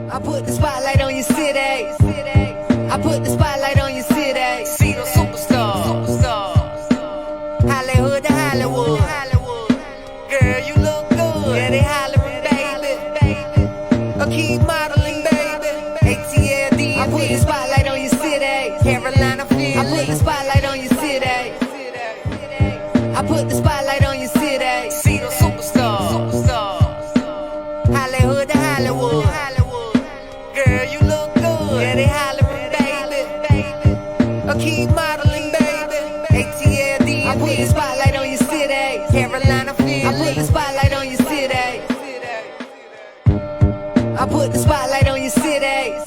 I put the spotlight on your city. I put the spotlight on your city. See the superstars. Hollywood to Hollywood. Girl, you look good. Yeah, they hollering, baby. I keep modeling, baby. ATLD. I put the spotlight on your city. Carolina, Philly. I put the spotlight on your city. I put the spotlight on your city. See the superstars. Hollywood to Hollywood. Girl, you look good. Yeah, they hollering, baby. I keep modeling, baby. ATLD. I put the spotlight on your city. Carolina, Philly. I put the spotlight on your city. I put the spotlight on your city.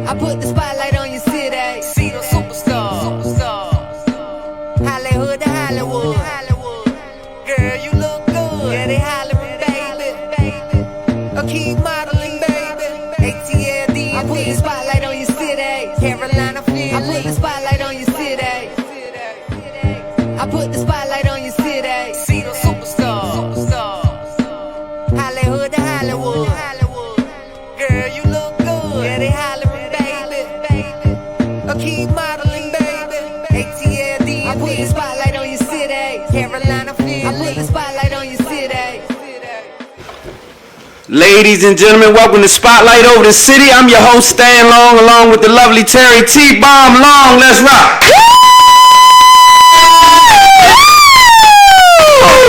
I put the spotlight on your city. See the superstars. Hollywood to Hollywood. Girl, you look good. Yeah, they hollering, baby. I keep modeling, baby. ATLD. I put the spotlight on your city. Carolina, Philly. I put the spotlight on your city. I put the spotlight on your city. See the superstars. Hollywood to Hollywood. Girl, you look good. Yeah, they hollering, baby. I keep modeling, baby. ATLD. I put the spotlight on your city. Carolina, Philly. I put the spotlight on your city. Ladies and gentlemen, welcome to Spotlight Over the City. I'm your host, Stan Long, along with the lovely Terry T-Bomb Long. Let's rock.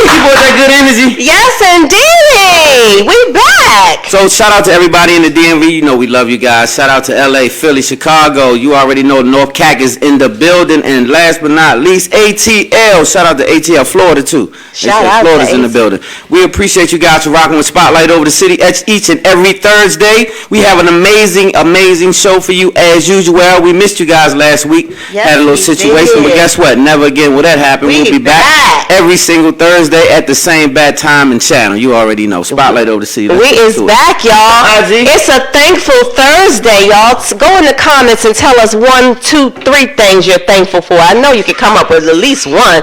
You brought that good energy? Yes, indeed. We back. So shout out to everybody in the DMV. You know we love you guys. Shout out to LA, Philly, Chicago. You already know North Cac is in the building. And last but not least, ATL. Shout out to ATL, Florida too. Shout out Florida's to in the building. We appreciate you guys for rocking with Spotlight Over the City each and every Thursday. We have an amazing, amazing show for you as usual. We missed you guys last week. Yes, had a little we situation, but did. guess what? Never again will that happen. We'll be back every single Thursday at the same bad time and channel. You already know. Spotlight Over the City. We is back, y'all. It's a thankful Thursday, y'all. Go in the comments and tell us 1, 2, 3 things you're thankful for. I know you can come up with at least one.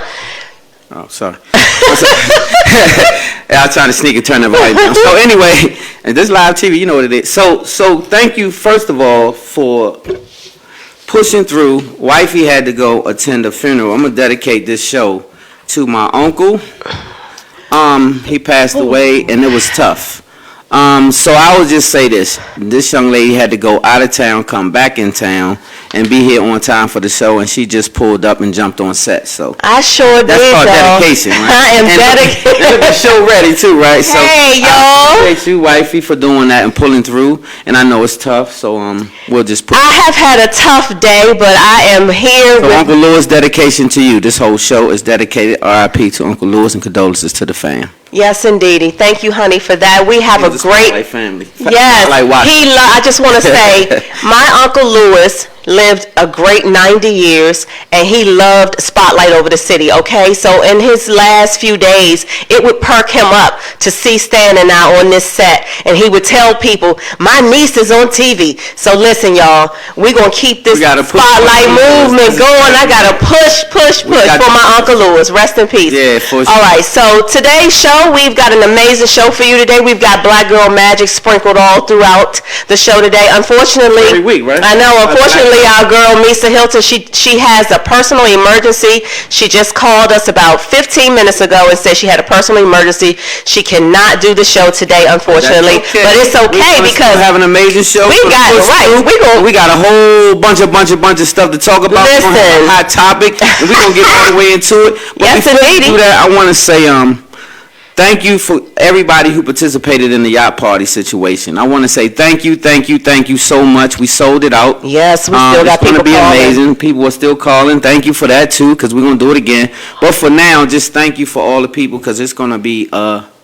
Oh, sorry. I'm trying to sneak and turn the volume down. So anyway, and this live TV, you know what it is. So thank you, first of all, for pushing through. Wifey had to go attend a funeral. I'm going to dedicate this show to my uncle. He passed away, and it was tough. So I would just say this. This young lady had to go out of town, come back in town, and be here on time for the show, and she just pulled up and jumped on set. So I sure did, that's called dedication, right? I am dedicated. And the show ready, too, right? So Hey, y'all. I appreciate you, Wifey, for doing that and pulling through. And I know it's tough, so we'll just put I have had a tough day, but I am here So with... Uncle Lewis, dedication to you. This whole show is dedicated RIP to Uncle Lewis and condolences to the fam. Yes, indeedy. Thank you, honey, for that. We have a The great... Spotlight family. Yes, Like I just want to say, my Uncle Lewis lived a great 90 years, and he loved Spotlight Over the City, okay? So in his last few days, it would perk him up to see Stan and I on this set, and he would tell people, my niece is on TV. So listen, y'all, we're going to keep this Spotlight movement going. I got to push for my Uncle Lewis. Rest in peace. Yeah, for sure. All right, so today's show, we've got an amazing show for you today. We've got Black Girl Magic sprinkled all throughout the show today. Unfortunately, every week, right? I know, unfortunately, our girl, Misa Hilton, she has a personal emergency. She just called us about 15 minutes ago and said she had a personal emergency. She cannot do the show today, unfortunately. Okay. But it's okay because we have an amazing show. We got a whole bunch of stuff to talk about. Listen. We're gonna have a hot topic, and we're gonna get all the way into it. But Yes, before we indeed. do that, I want to say thank you for everybody who participated in the yacht party situation. I want to say thank you so much. We sold it out. Yes, we still got people calling. It's going to be amazing. People are still calling. Thank you for that too, because we're going to do it again. But for now, just thank you for all the people, because it's going to be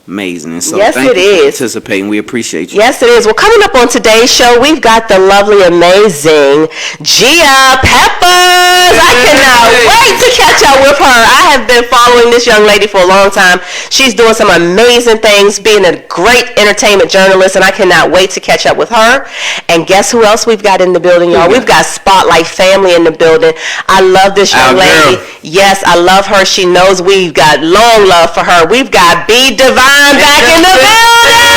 amazing. And so Yes, thank it you for is. participating. We appreciate you. Yes, it is. Well, coming up on today's show, we've got the lovely, amazing Gia Peppers. I cannot wait to catch up with her. I have been following this young lady for a long time. She's doing some amazing things, being a great entertainment journalist, and I cannot wait to catch up with her. And guess who else we've got in the building, y'all? We've got Spotlight family in the building. I love this young lady. Yes, I love her. She knows we've got long love for her. We've got BDAVIGHN I'm back in the building.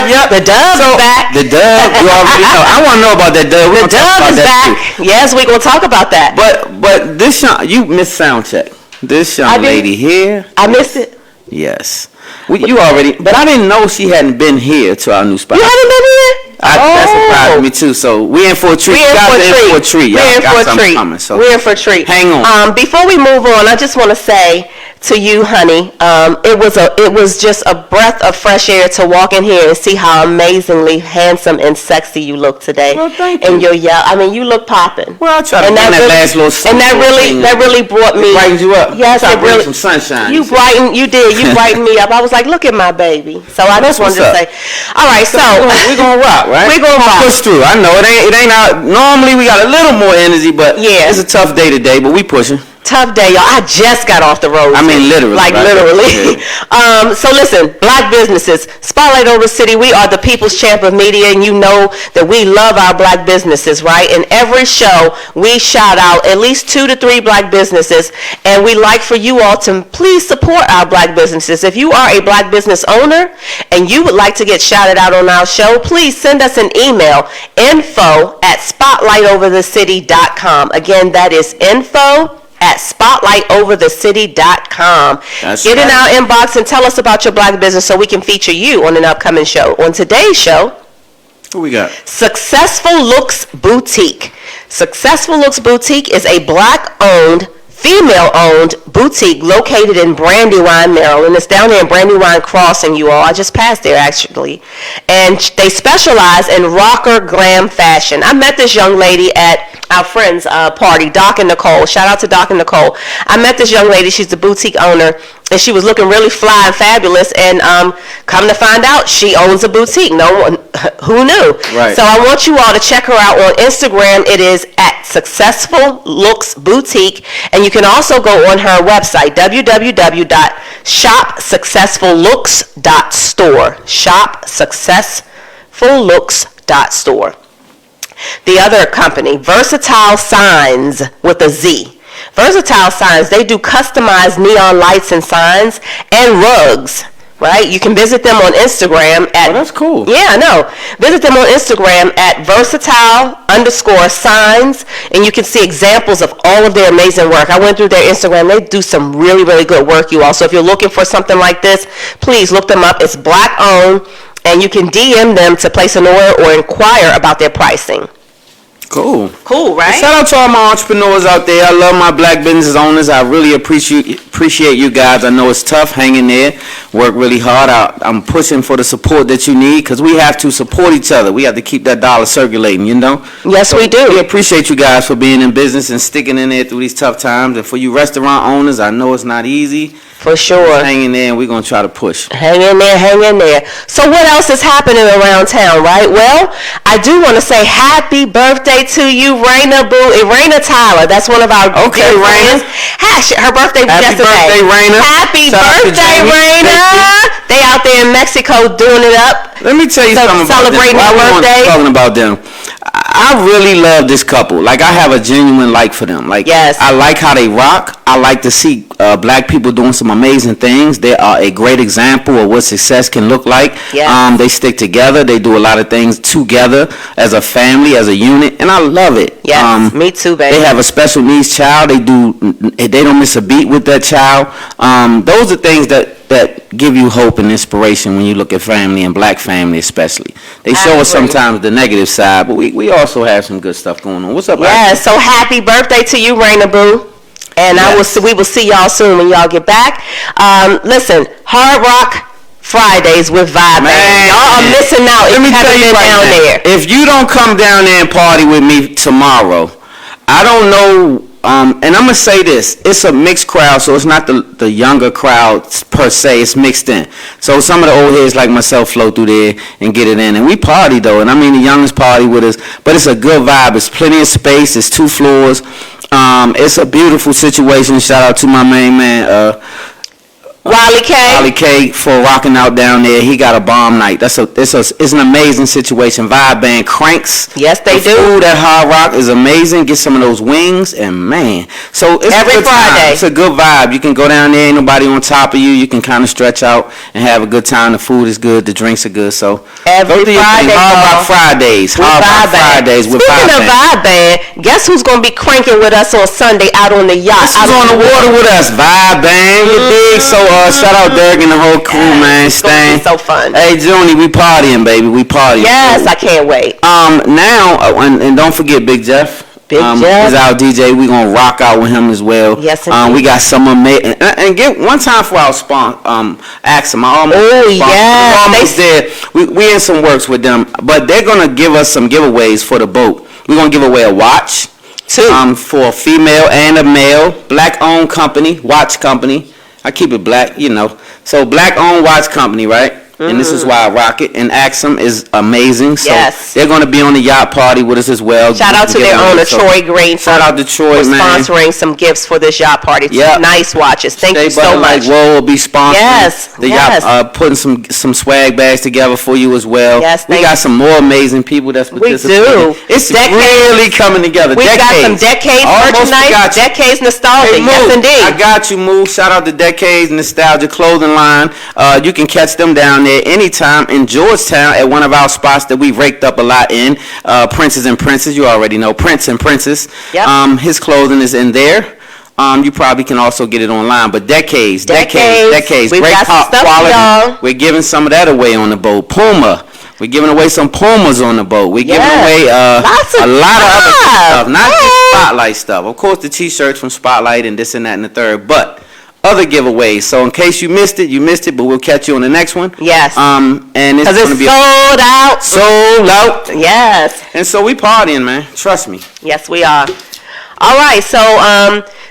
Yep. The Dove is back. The Dove, you already know. I want to know about that Dove. The Dove is back. Yes, we're going to talk about that. But this young, you missed sound check. This young lady here. I missed it. Yes. You already, but I didn't know she hadn't been here to our new spot. You hadn't been here? That surprised me too. So we in for a treat. We're in for a treat. We're in for a treat. We're in for a treat. Hang on. Before we move on, I just want to say to you, honey, it was just a breath of fresh air to walk in here and see how amazingly handsome and sexy you look today. Well, thank you. And you look popping. Well, I try to bring that last little sun. And that really brought me. It brightens you up. Yes, it really. Some sunshine. You brightened me up. I was like, look at my baby. So I just wanted to say, all right. So we're gonna rock, right? We're gonna rock. Push through. I know it ain't out. Normally we got a little more energy, but yeah, it's a tough day today. But we pushing. Tough day, y'all. I just got off the road. I mean, literally. Like, right? literally. Yeah. So listen, black businesses, Spotlight over the City, we are the people's champ of media, and you know that we love our black businesses, right? In every show, we shout out at least 2 to 3 black businesses, and we like for you all to please support our black businesses. If you are a black business owner and you would like to get shouted out on our show, please send us an email, info@spotlightoverthecity.com. Again, that is info@spotlightoverthecity.com. Get in our inbox and tell us about your black business so we can feature you on an upcoming show. On today's show, who we got? Successful Looks Boutique. Successful Looks Boutique is a black-owned, female-owned boutique located in Brandywine, Maryland. It's down there in Brandywine Crossing, you all. I just passed there, actually. And they specialize in rocker glam fashion. I met this young lady at our friend's party, Doc and Nicole. Shout out to Doc and Nicole. I met this young lady. She's the boutique owner, and she was looking really fly and fabulous. And come to find out, she owns a boutique. No one, who knew? Right. So I want you all to check her out on Instagram. It is at Successful Looks Boutique, and you can also go on her website, www.shopsuccessfullooks.store. Shopsuccessfullooks.store. The other company, Versatile Signs with a Z. Versatile Signs, they do customized neon lights and signs and rugs, right? You can visit them on Instagram at... Oh, that's cool. Yeah, I know. Visit them on Instagram at versatile_signs, and you can see examples of all of their amazing work. I went through their Instagram. They do some really, really good work, you all. So if you're looking for something like this, please look them up. It's black-owned, and you can DM them to place an order or inquire about their pricing. Cool. Cool, right? Shout out to all my entrepreneurs out there. I love my black business owners. I really appreciate you guys. I know it's tough. Hang in there. Work really hard. I'm pushing for the support that you need because we have to support each other. We have to keep that dollar circulating, you know? Yes, we do. We appreciate you guys for being in business and sticking in there through these tough times. And for you restaurant owners, I know it's not easy. For sure. Hang in there, and we're going to try to push. Hang in there, hang in there. So what else is happening around town, right? Well, I do want to say happy birthday to you, Raina Tyler. That's one of our dear friends. Her birthday was yesterday. Happy birthday, Raina. Happy birthday, Raina. They out there in Mexico doing it up. Let me tell you something about celebrating her birthday. Talking about them. I really love this couple. Like, I have a genuine like for them. Like, yes. I like how they rock. I like to see black people doing some amazing things. They are a great example of what success can look like. Yes. They stick together. They do a lot of things together as a family, as a unit, and I love it. Yes, me too, baby. They have a special needs child. They don't miss a beat with that child. Those are things that give you hope and inspiration when you look at family and black family especially. They show us sometimes the negative side, but we also have some good stuff going on. What's up, Yeah, so happy birthday to you, Raina Boo. And yes. We will see y'all soon when y'all get back. Listen, Hard Rock Fridays with Vibe. Y'all are missing out if you haven't been down there. If you don't come down there and party with me tomorrow, I don't know. And I'm going to say this. It's a mixed crowd, so it's not the younger crowd per se. It's mixed in. So some of the old heads like myself flow through there and get it in. And we party, though. And I mean the youngest party with us. But it's a good vibe. It's plenty of space. It's 2 floors. It's a beautiful situation. Shout out to my main man, Wally K for rocking out down there. He got a bomb night. It's an amazing situation. Vibe band cranks. Yes, they do. Food at Hard Rock is amazing. Get some of those wings, and man, so it's every a good Friday. Time. It's a good vibe. You can go down there, ain't nobody on top of you. You can kind of stretch out and have a good time. The food is good. The drinks are good. So every Friday, Hard Rock Fridays. Hard Rock Fridays with Speaking of Vibe Band, guess who's gonna be cranking with us on Sunday out on the yacht? Who's on the water with us? Vibe Band, you dig? So shout out Derek and the whole crew, man. It's gonna be so fun. Hey, Junie, we partying, baby. We partying. Yes, I can't wait. Now, and don't forget Big Jeff. Big Jeff is our DJ. We gonna rock out with him as well. Yes, indeed. We got some amazing. And get one time for our Axum. Yes, there. We in some works with them, but they're gonna give us some giveaways for the boat. We're gonna give away a watch. For a female and a male, black-owned company, watch company. I keep it black, you know. So black-owned watch company, right? And this is why I rock it. And Axum is amazing. So they're going to be on the yacht party with us as well. Shout out to their owner, Troy Green. Shout out to Troy, for man. sponsoring some gifts for this yacht party. Yep. Nice watches. Thank you so much. Will be sponsoring the yacht, yacht, putting some swag bags together for you as well. Yes, we got some more amazing people that's participating. We do. It's really coming together. We got some Decades merchandise, Decades nostalgia. Yes, indeed. I got you, Moo. Shout out to Decades Nostalgia clothing line. You can catch them down there anytime in Georgetown at one of our spots that we raked up a lot in, Princes and Princess. You already know Prince and Princess. Yep. His clothing is in there. You probably can also get it online, but Decades, We've great got top stuff, quality. y'all. We're giving some of that away on the boat. Puma. We're giving away some Pumas on the boat. We're giving away a lot of other stuff, not just Spotlight stuff. Of course, the T-shirts from Spotlight and this and that and the third, but other giveaways. So in case you missed it, but we'll catch you on the next one. Yes. And it's going to be sold out. Sold out. Yes. And so we partying, man. Trust me. Yes, we are. All right. So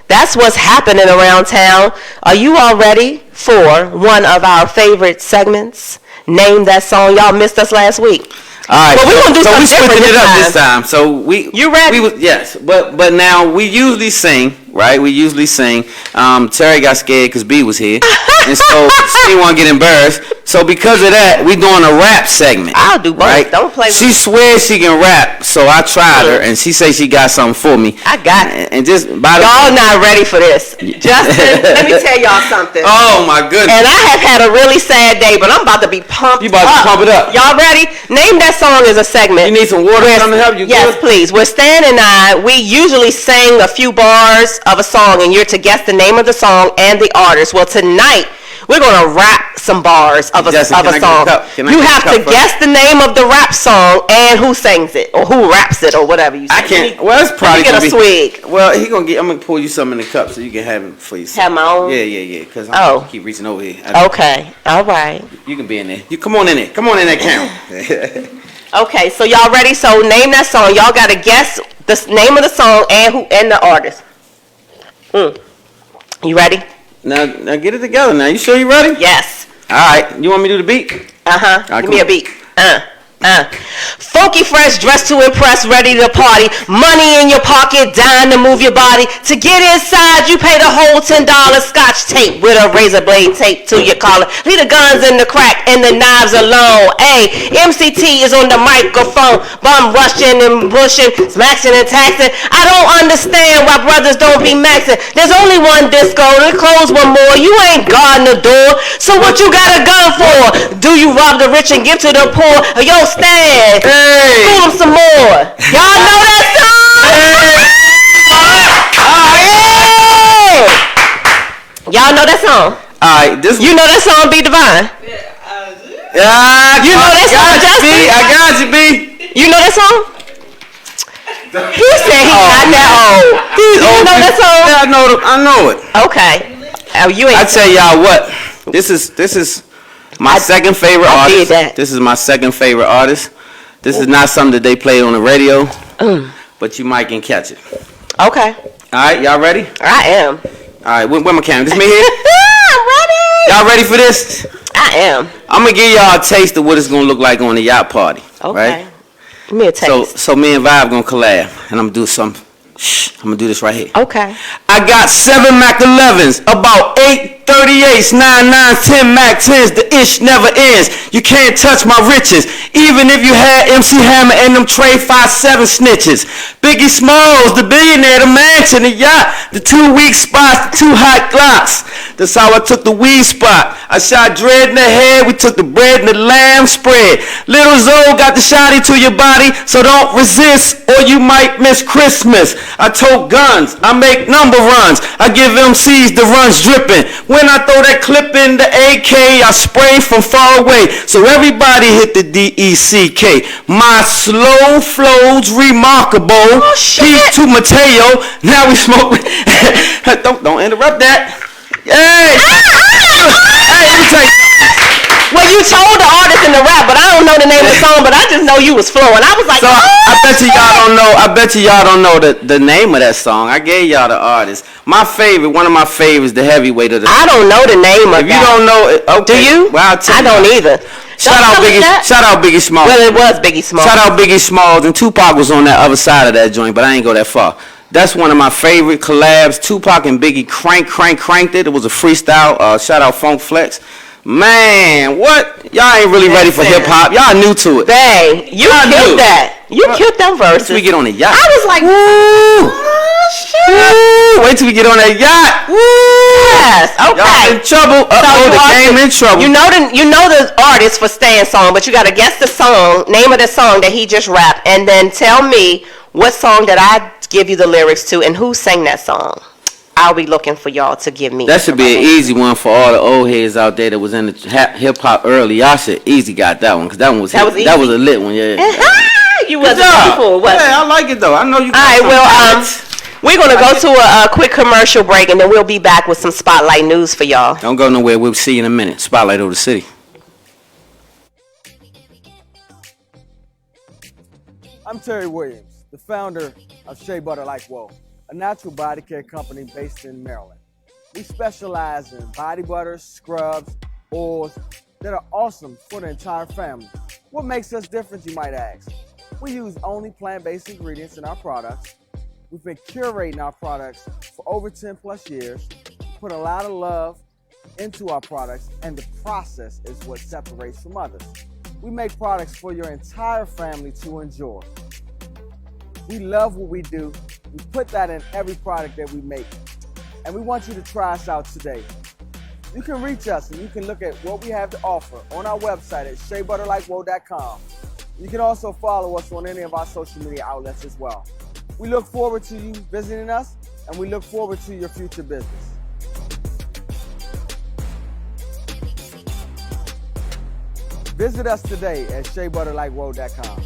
that's what's happening around town. Are you all ready for one of our favorite segments? Name that song. Y'all missed us last week. All right, but we're gonna do something different it up this this time. So you ready? Yes, but now we usually sing, right? We usually sing. Terry got scared because B was here, and so she didn't want to get embarrassed. So because of that, we doing a rap segment. I'll do both. Right? Don't play with me. She swears she can rap, so I tried her, and she says she got something for me. I got it. And just y'all not ready for this. Justin, let me tell y'all something. Oh my goodness. And I have had a really sad day, but I'm about to be pumped. You about to pump it up. Y'all ready? Name that song is a segment. You need some water to help you? Yes, please. Where Stan and I, we usually sing a few bars of a song, and you're to guess the name of the song and the artist. Well, tonight, we're going to rap some bars of a song. You have to guess the name of the rap song and who sings it, or who raps it, or whatever you say. I can't. Well, it's probably going to be. Swig. Well, I'm going to pour you something in the cup so you can have it for yourself. Have my own? Yeah. Because I keep reaching over here. Okay. All right. You can be in there. You come on in there. Come on in that camera. Okay, so y'all ready? So name that song. Y'all got to guess the name of the song and the artist. You ready? Now get it together. Now you sure you ready? Yes. All right. You want me to do the beat? Right, give me a beat. Funky fresh, dressed to impress, ready to party. Money in your pocket, dying to move your body. To get inside, you pay the whole $10 scotch tape with a razor blade taped to your collar. Leave the guns in the crack and the knives alone. Hey, MCT is on the microphone, bum rushing and pushing, smashing and taxing. I don't understand why brothers don't be maxing. There's only one disco, they close one more. You ain't guarding the door, so what you got a gun for? Do you rob the rich and give to the poor? Yo, Stan, school them some more. Y'all know that song? Y'all know that song? All right, you know that song, B Divine? You know that song, Justin? I got you, B. You know that song? He said he's not that old. You know that song? Yeah, I know it. Okay. You ain't. I tell y'all what. This is my second favorite artist. This is my second favorite artist. This is not something that they play on the radio, but you might can catch it. Okay. All right, y'all ready? I am. All right, where my camera? This me here? I'm ready. Y'all ready for this? I am. I'm going to give y'all a taste of what it's going to look like on the yacht party. Okay. Right? Give me a taste. So me and Vibe going to collab, and I'm going to do some Shh, I'm gonna do this right here. Okay. I got 7 Mac 11s, about 8 38s, 9 9s, 10 Mac 10s. The ish never ends. You can't touch my riches, even if you had MC Hammer and them Trey 5-7 snitches. Biggie Smalls, the billionaire, the mansion, the yacht, the 2 weak spots, the 2 hot glocks. That's how I took the weed spot. I shot Dread in the head. We took the bread and the lamb spread. Little Zoe got the shotty to your body, so don't resist or you might miss Christmas. I tote guns, I make number runs, I give MCs the runs dripping. When I throw that clip in the AK, I spray from far away, so everybody hit the DECK. My slow flows remarkable. Oh, shit. Peace to Mateo. Now we smoke. don't interrupt that. Hey! Hey, let me tell you something. Well, you told the artist in the rap, but I don't know the name of the song, but I just know you was flowing. I was like, So I bet you y'all don't know. I bet you y'all don't know the name of that song. I gave y'all the artist. My favorite, one of my favorites, the heavyweight of the. I don't know the name of If you don't know it, okay. Do you? Well, I'll tell I you. don't either. Shout out Biggie. Shout out Biggie Smalls. Well, it was Biggie Smalls. Shout out Biggie Smalls, and Tupac was on that other side of that joint, but I ain't go that far. That's one of my favorite collabs. Tupac and Biggie cranked it. It was a freestyle. Shout out Funk Flex. Man, what? Y'all ain't really ready for hip hop. Y'all new to it. Bang, you killed that. You killed them verses. Wait till we get on the yacht. I was like, woo! oh, shit. Woo! Wait till we get on that yacht. Woo! Yes, okay. Y'all in trouble. The game in trouble. You know the artist for Stan song, but you gotta guess the song, name of the song that he just rapped, and then tell me what song that I give you the lyrics to and who sang that song. I'll be looking for y'all to give me. That should be an easy one for all the old heads out there that was in the hip hop early. Y'all should easy got that one because that one was that was a lit one. Yeah. You wasn't before, was Yeah, I like it though. I know you. All right, well, we're gonna go to a quick commercial break and then we'll be back with some Spotlight news for y'all. Don't go nowhere. We'll see you in a minute. Spotlight over the city. I'm Terry Williams, the founder of Shea Butter Like Whoa, a natural body care company based in Maryland. We specialize in body butters, scrubs, oils that are awesome for the entire family. What makes us different, you might ask? We use only plant-based ingredients in our products. We've been curating our products for over 10 plus years, put a lot of love into our products, and the process is what separates from others. We make products for your entire family to enjoy. We love what we do. We put that in every product that we make. And we want you to try us out today. You can reach us and you can look at what we have to offer on our website at SheaButterLikeWhoa.com. You can also follow us on any of our social media outlets as well. We look forward to you visiting us and we look forward to your future business. Visit us today at SheaButterLikeWhoa.com.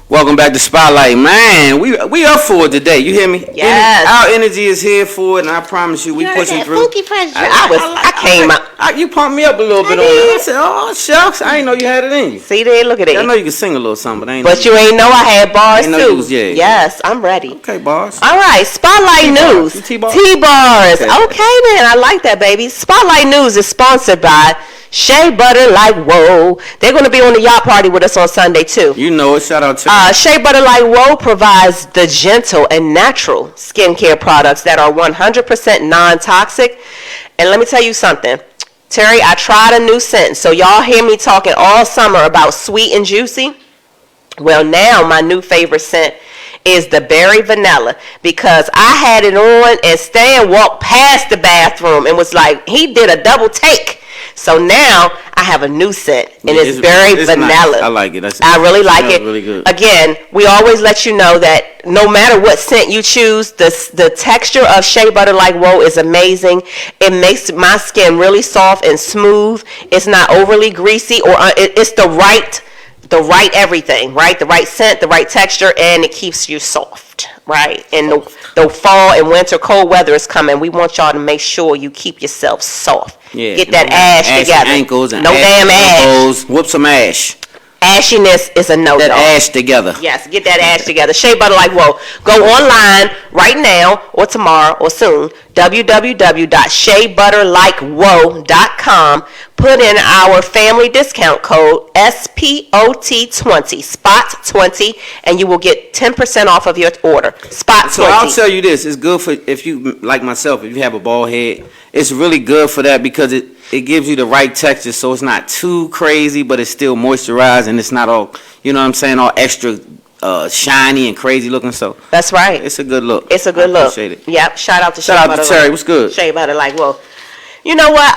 Welcome back to Spotlight, man. We up for it today. You hear me? Yes. Our energy is here for it, and I promise you, we pushing through. I came out. You pumped me up a little bit on it. I said, "Oh shucks, I didn't know you had it in you." See there, look at it. I know you can sing a little something, but I ain't. But you ain't know I had bars know too. you was, yeah. Yes, I'm ready. Okay, bars. All right, Spotlight News. T-bars? T-bars. Okay. Okay then, I like that, baby. Spotlight News is sponsored by Shea Butter Like Whoa. They're going to be on the yacht party with us on Sunday too. You know it. Shout out to Shea Butter Like Whoa provides the gentle and natural skincare products that are 100% non-toxic. And let me tell you something. Terry, I tried a new scent. So y'all hear me talking all summer about sweet and juicy. Well, now my new favorite scent is the berry vanilla because I had it on and Stan walked past the bathroom and was like, he did a double take. So now I have a new scent, and it's berry vanilla. Nice. I like it. I really like it. Really good. Again, we always let you know that no matter what scent you choose, the texture of Shea Butter Like Whoa is amazing. It makes my skin really soft and smooth. It's not overly greasy, or it's the right everything, right? The right scent, the right texture, and it keeps you soft, right? And the fall and winter cold weather is coming. We want y'all to make sure you keep yourself soft. Yeah, get that ash together. Ankles and no damn ash. Whoop some ash. Ashiness is a no-no. That ash together. Yes, get that ash together. Shea Butter Like Whoa. Go online right now or tomorrow or soon. www.sheabutterlikewhoa.com. put in our family discount code SPOT20, SPOT20, and you will get 10% off of your order. SPOT20. So I'll tell you this, it's good for, if you, like myself, if you have a bald head, it's really good for that because it gives you the right texture, so it's not too crazy, but it's still moisturized, and it's not all, you know what I'm saying, all extra shiny and crazy looking. So that's right. It's a good look. It's a good look. Appreciate it. Yep. Shout out to Terry. What's good? Shea Butter, like, well, you know what?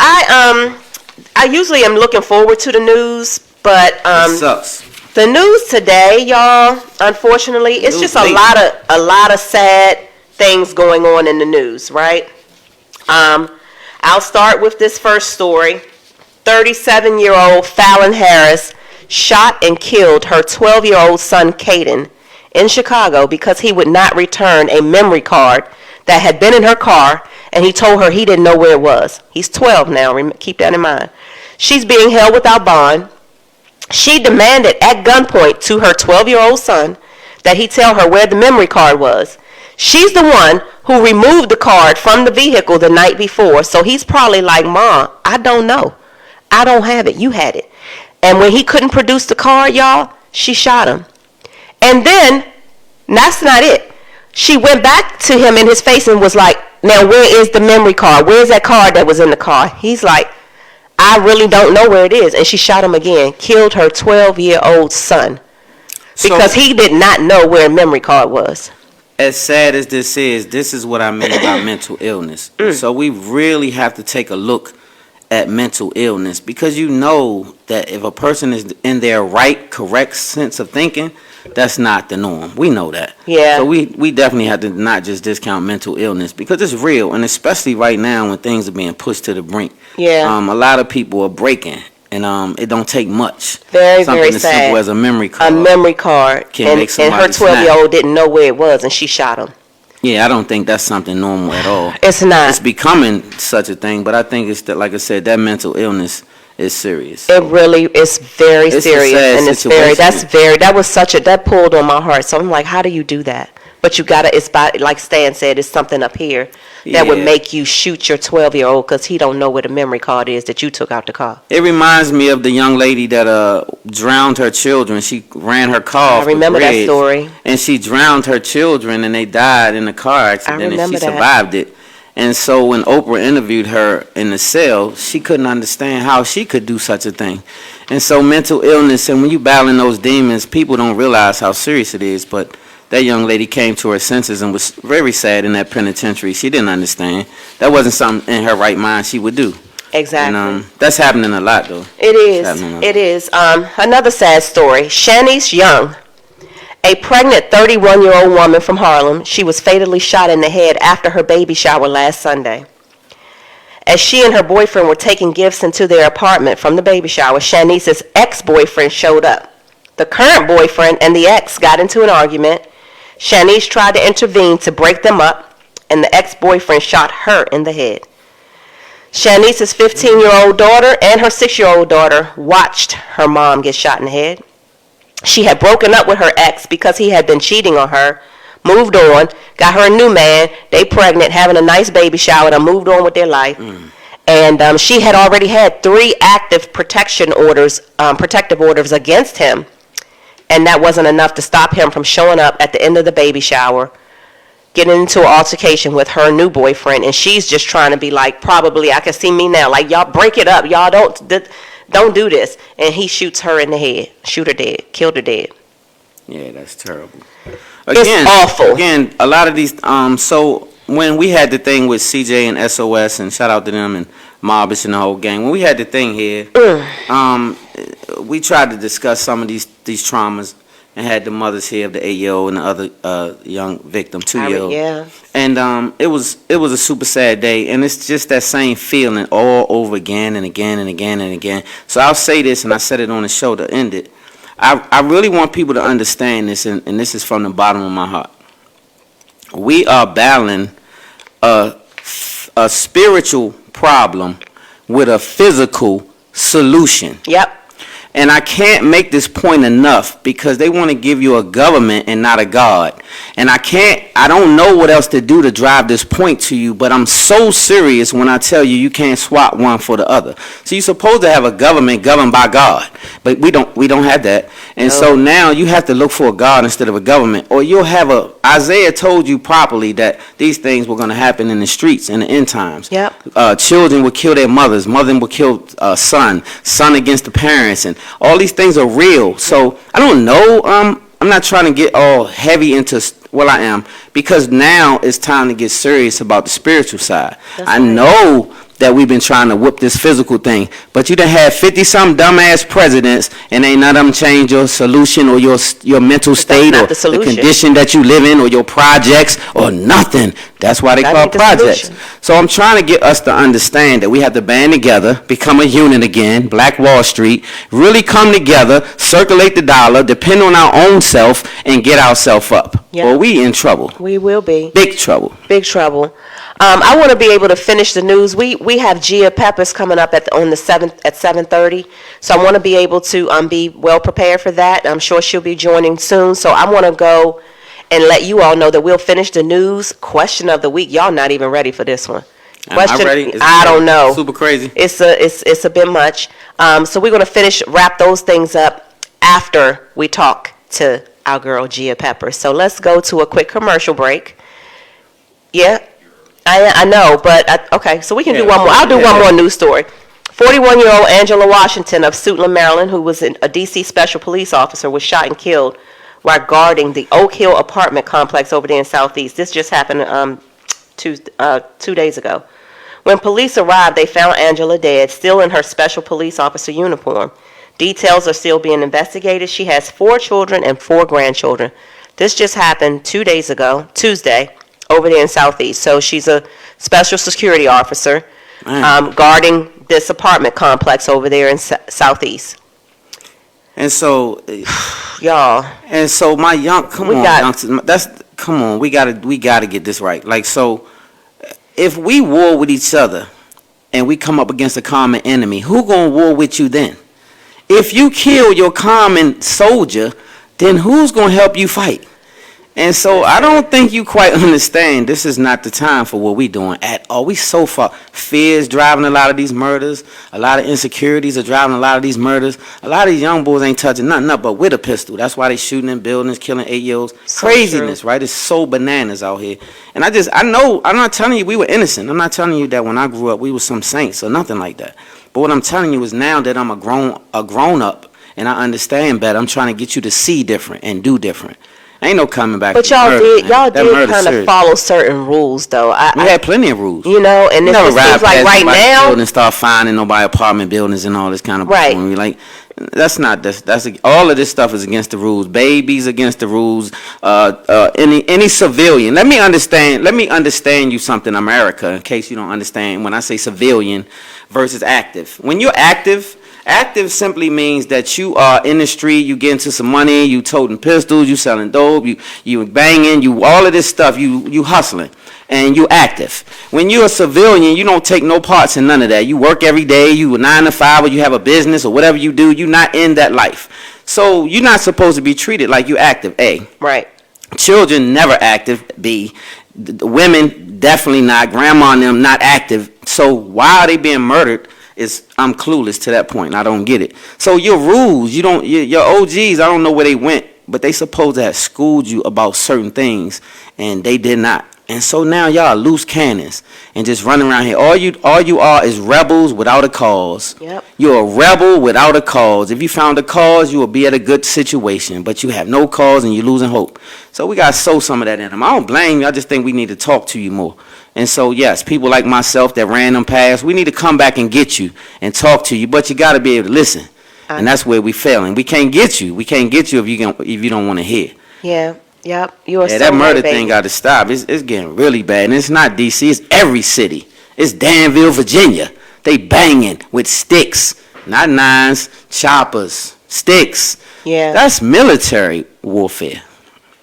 I usually am looking forward to the news, but It sucks. the news today, y'all, unfortunately, it's just a lot of sad things going on in the news, right? I'll start with this first story. 37-year-old Fallon Harris shot and killed her 12-year-old son, Caden, in Chicago because he would not return a memory card that had been in her car, and he told her he didn't know where it was. He's 12 now, keep that in mind. She's being held without bond. She demanded at gunpoint to her 12-year-old son that he tell her where the memory card was. She's the one who removed the card from the vehicle the night before, so he's probably like, Mom, I don't know. I don't have it. You had it. And when he couldn't produce the card, y'all, she shot him. And then, that's not it. She went back to him in his face and was like, now where is the memory card? Where's that card that was in the car? He's like, I really don't know where it is. And she shot him again, killed her 12-year-old son because he did not know where a memory card was. As sad as this is what I mean by mental illness. So we really have to take a look at mental illness because you know that if a person is in their right, correct sense of thinking, that's not the norm. We know that. Yeah. So we definitely have to not just discount mental illness because it's real, and especially right now when things are being pushed to the brink. Yeah. A lot of people are breaking, and it don't take much. Very, Something very as sad. simple as a memory card. A memory card. Can make and her somebody snap. 12-year-old didn't know where it was, and she shot him. Yeah, I don't think that's something normal at all. It's not. It's becoming such a thing, but I think it's that, like I said, that mental illness is serious. It really is very It's a serious, sad and it's situation. that pulled on my heart. So I'm like, how do you do that? But you gotta, it's by, like Stan said, it's something up here that would Yeah. make you shoot your 12-year-old because he don't know where the memory card is that you took out the car. It reminds me of the young lady that drowned her children. She ran her car I off the remember that bridge, story. and she drowned her children, and they died in a car accident, and remember she that. survived it. And so when Oprah interviewed her in the cell, she couldn't understand how she could do such a thing. And so mental illness, and when you battling those demons, people don't realize how serious it is, but that young lady came to her senses and was very sad in that penitentiary. She didn't understand. That wasn't something in her right mind she would do. Exactly. And that's happening a lot, though. It is. happening a lot. It is. Another sad story. Shanice Young, a pregnant 31-year-old woman from Harlem. She was fatally shot in the head after her baby shower last Sunday. As she and her boyfriend were taking gifts into their apartment from the baby shower, Shanice's ex-boyfriend showed up. The current boyfriend and the ex got into an argument. Shanice tried to intervene to break them up, and the ex-boyfriend shot her in the head. Shanice's 15-year-old daughter and her 6-year-old daughter watched her mom get shot in the head. She had broken up with her ex because he had been cheating on her, moved on, got her a new man, they pregnant, having a nice baby shower, and moved on with their life. And she had already had 3 active protective orders against him. And that wasn't enough to stop him from showing up at the end of the baby shower, getting into an altercation with her new boyfriend. And she's just trying to be like, probably, I can see me now, like, y'all break it up. Y'all don't do this. And he shoots her in the head, shoot her dead, killed her dead. Yeah, that's terrible. It's awful. Again, a lot of these, so when we had the thing with CJ and SOS, and shout out to them and Mobbish and the whole gang, when we had the thing here, we tried to discuss some of these traumas and had the mothers here of the 8-year-old and the other young victim, 2-year-old. Yeah. And it was a super sad day, and it's just that same feeling all over again and again and again and again. So I'll say this, and I said it on the show to end it. I really want people to understand this, and this is from the bottom of my heart. We are battling a spiritual problem with a physical solution. Yep. And I can't make this point enough because they want to give you a government and not a God. And I don't know what else to do to drive this point to you, but I'm so serious when I tell you you can't swap one for the other. So you're supposed to have a government governed by God, but we don't have that. And so now you have to look for a God instead of a government, or you'll have Isaiah told you properly that these things were going to happen in the streets in the end times. Yep. Children would kill their mothers, mother would kill son against the parents, and all these things are real. So I don't know. I'm not trying to get all heavy into, well, I am, because now it's time to get serious about the spiritual side. I know that we've been trying to whip this physical thing, but you done had 50-some dumbass presidents, and ain't none of them change your solution or your mental state or the condition that you live in or your projects or nothing. That's why they call projects. So I'm trying to get us to understand that we have to band together, become a unit again, Black Wall Street, really come together, circulate the dollar, depend on our own self, and get ourselves up. Yep. Or we in trouble. We will be. Big trouble. Big trouble. I want to be able to finish the news. We have Gia Peppers coming up on the 7th at 7:30. So I want to be able to be well prepared for that. I'm sure she'll be joining soon. So I want to go and let you all know that we'll finish the news. Question of the week. Y'all not even ready for this one. Question, ready? I don't know. Super crazy. It's a bit much. So we're going to wrap those things up after we talk to our girl Gia Peppers. So let's go to a quick commercial break. Yeah. I know, but okay, so we can do one more. I'll do one more news story. 41-year-old Angela Washington of Suitland, Maryland, who was a D.C. special police officer, was shot and killed while guarding the Oak Hill apartment complex over there in Southeast. This just happened 2 days ago. When police arrived, they found Angela dead, still in her special police officer uniform. Details are still being investigated. She has 4 children and 4 grandchildren. This just happened 2 days ago, Tuesday, over there in Southeast. So she's a special security officer guarding this apartment complex over there in Southeast. And so, y'all. And so my we gotta get this right. Like, so if we war with each other and we come up against a common enemy, who gonna war with you then? If you kill your common soldier, then who's gonna help you fight? And so I don't think you quite understand. This is not the time for what we're doing at all. We so far. Fear is driving a lot of these murders. A lot of insecurities are driving a lot of these murders. A lot of these young boys ain't touching nothing up but with a pistol. That's why they shooting in buildings, killing 8-year-olds. Craziness, right? It's so bananas out here. And I know, I'm not telling you we were innocent. I'm not telling you that when I grew up we were some saints or nothing like that. But what I'm telling you is now that I'm a grown up and I understand better, I'm trying to get you to see different and do different. Ain't no coming back. But y'all did kind of follow certain rules, though. We had plenty of rules. You know, and it seems like right now, and start finding nobody apartment buildings and all this kind of right. Like, that's all of this stuff is against the rules. Babies against the rules. Any civilian. Let me understand you something, America. In case you don't understand when I say civilian versus active. When you're active simply means that you are in the street, you get into some money, you toting pistols, you selling dope, you banging, you all of this stuff, you hustling, and you active. When you're a civilian, you don't take no parts in none of that. You work every day, you a 9 to 5, or you have a business or whatever you do, you're not in that life. So you're not supposed to be treated like you active, A. Right. Children never active, B. The women definitely not, grandma and them not active. So why are they being murdered? I'm clueless to that point. I don't get it. So your rules, your OGs, I don't know where they went, but they supposed to have schooled you about certain things, and they did not. And so now y'all are loose cannons and just running around here. All you are is rebels without a cause. Yep. You're a rebel without a cause. If you found a cause, you will be at a good situation, but you have no cause and you're losing hope. So we got to sow some of that in them. I don't blame you. I just think we need to talk to you more. And so, yes, people like myself that ran them past, we need to come back and get you and talk to you, but you got to be able to listen. And that's where we failing. We can't get you. We can't get you if you don't want to hear. Yeah. Yep. You are so that murder right, baby. thing got to stop. It's getting really bad. And it's not D.C. It's every city. It's Danville, Virginia. They banging with sticks. Not nines, choppers, sticks. Yeah. That's military warfare.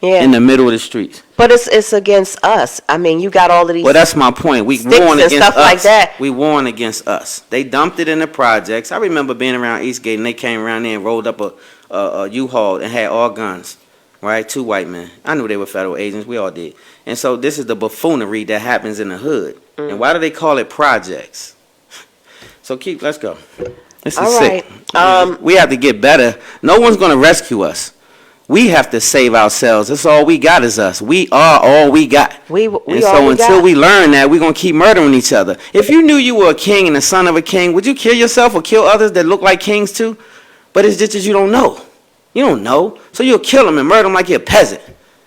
in the middle of the streets. But it's against us. I mean, you got all of these. Well, that's my point. We sticks warn and against stuff us. like that. We warn against us. They dumped it in the projects. I remember being around Eastgate, and they came around there and rolled up a U-Haul and had all guns, right? 2 white men. I knew they were federal agents. We all did. And so this is the buffoonery that happens in the hood. And why do they call it projects? So let's go. This is all sick. right. We have to get better. No one's going to rescue us. We have to save ourselves. That's all we got is us. We are all we got. And so until we learn that, we're going to keep murdering each other. If you knew you were a king and the son of a king, would you kill yourself or kill others that look like kings too? But it's just that you don't know. You don't know. So you'll kill them and murder them like you're a peasant.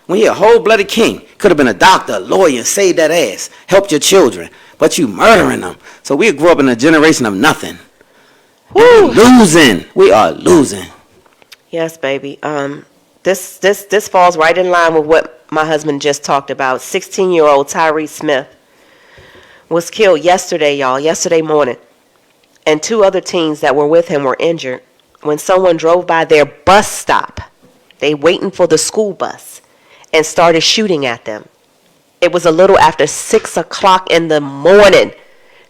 When you're a whole-blooded king, could have been a doctor, a lawyer, and saved that ass, helped your children. But you murdering them. So we grew up in a generation of nothing. Losing. We are losing. Yes, baby. This falls right in line with what my husband just talked about. 16-year-old Tyree Smith was killed yesterday, y'all, yesterday morning. And 2 other teens that were with him were injured when someone drove by their bus stop. They waiting for the school bus and started shooting at them. It was a little after 6 o'clock in the morning.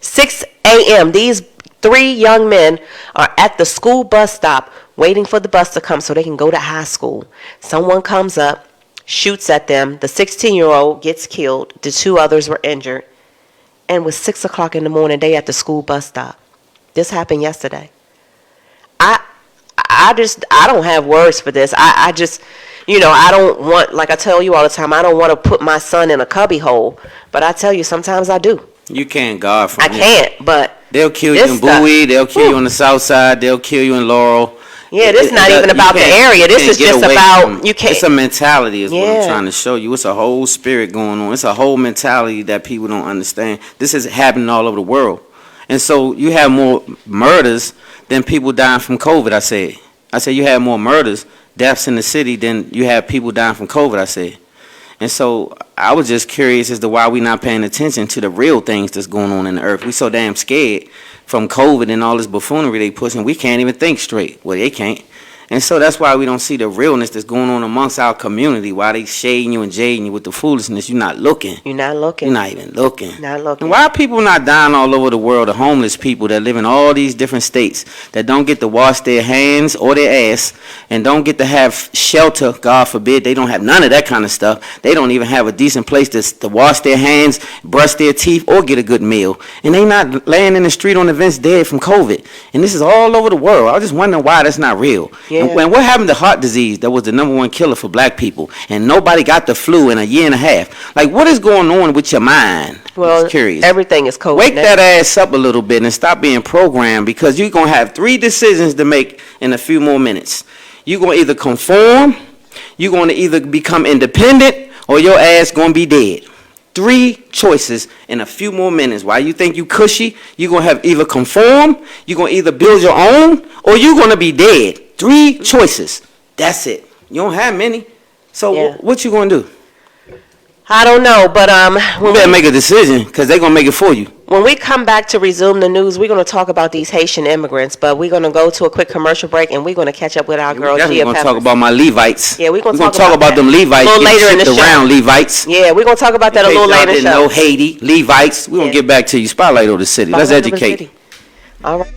6 a.m. These 3 young men are at the school bus stop waiting for the bus to come so they can go to high school. Someone comes up, shoots at them. The 16-year-old gets killed. The 2 others were injured. And it was 6 o'clock in the morning, they at the school bus stop. This happened yesterday. I don't have words for this. I just, I don't want, like I tell you all the time, I don't want to put my son in a cubby hole. But I tell you, sometimes I do. You can't guard from it. I can't, but they'll kill you in Bowie. They'll kill you on the south side. They'll kill you in Laurel. Yeah, this is not even about the area. This is just about, you can't. It's a mentality is what I'm trying to show you. It's a whole spirit going on. It's a whole mentality that people don't understand. This is happening all over the world. And so you have more murders than people dying from COVID, I said you have more murders, deaths in the city than you have people dying from COVID, I said. And so I was just curious as to why we're not paying attention to the real things that's going on in the earth. We so damn scared from COVID and all this buffoonery they pushing. We can't even think straight. Well, they can't. And so that's why we don't see the realness that's going on amongst our community. Why they shading you and jading you with the foolishness. You're not looking. You're not looking. You're not even looking. Not looking. And why are people not dying all over the world? The homeless people that live in all these different states that don't get to wash their hands or their ass and don't get to have shelter, God forbid. They don't have none of that kind of stuff. They don't even have a decent place to wash their hands, brush their teeth, or get a good meal. And they not laying in the street on events dead from COVID. And this is all over the world. I was just wondering why that's not real. Yeah. And what happened to heart disease that was the #1 killer for black people? And nobody got the flu in a year and a half. Like, what is going on with your mind? Well, I'm curious. Everything is COVID. Wake that ass up a little bit and stop being programmed, because you're going to have 3 decisions to make in a few more minutes. You're going to either conform, you're going to either become independent, or your ass going to be dead. 3 choices in a few more minutes. Why you think you cushy? You're going to have either conform, you're going to either build your own, or you're going to be dead. 3 choices. That's it. You don't have many. So what you going to do? I don't know, but you better make a decision, because they're going to make it for you. When we come back to resume the news, we're going to talk about these Haitian immigrants, but we're going to go to a quick commercial break, and we're going to catch up with our girl, Gia Peppers. We're going to talk about my Levites. Yeah, we're going to talk about them Levites. A little later in the show. Around Levites. Yeah, we're going to talk about that a little later in the show. No Haiti, Levites. We're going to get back to you. Spotlight over the city. Let's educate. All right.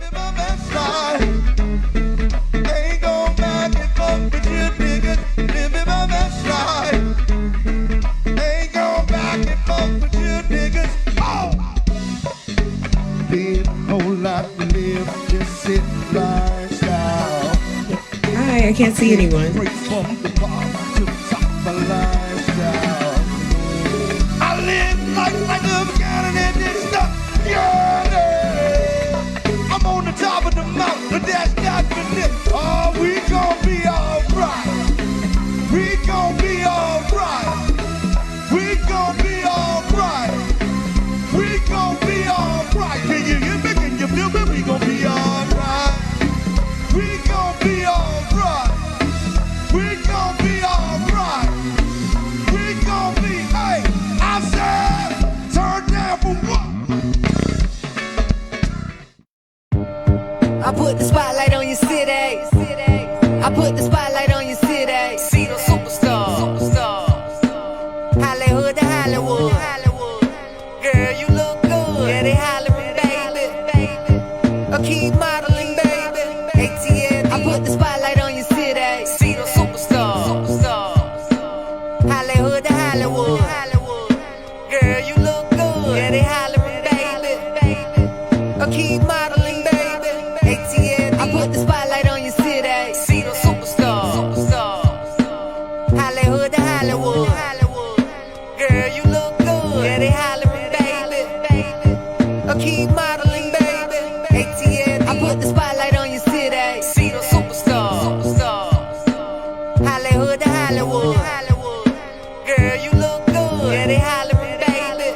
Hi, I can't see anyone. I live like a cannon and this stuff. I'm on the top of the mountain, but that's not the nip. Oh, we gon' be alright. We gon' be alright. We gon' be alright. We gon' be alright. Can you hear me? Can you feel me? We gon' be alright. We gon' be alright. We gon' be alright. We gon' be, hey, I said, turn down for what? I put the spotlight on your city. I put the spotlight on your city. See the superstar. keep modeling, baby. ATL, I put the spotlight on your city. See the superstars. Hollywood to Hollywood. Girl, you look good. Yeah, they hollering, baby. I keep modeling, baby. ATL, I put the spotlight on your city. See the superstars. Hollywood to Hollywood. Girl, you look good. Yeah, they hollering, baby.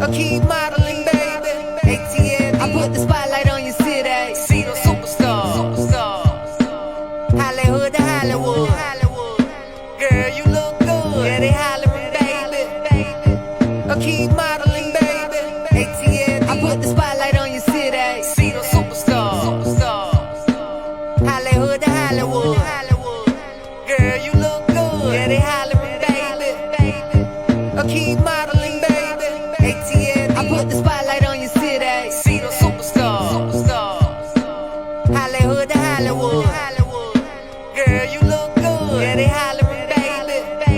I keep modeling, baby. ATL, I put the spotlight on your city. See the superstars. Hollywood to Hollywood. Girl, you look good. Yeah, they hollering, baby. I keep modeling, baby. ATL, I put the spotlight on your city. See the superstars. Hollywood to Hollywood. Girl, you look good. Yeah, they hollering, baby. I keep modeling, baby. ATL, I put the spotlight on your city. See the superstars. Hollywood to Hollywood. Girl, you look good. Yeah, they hollering, baby.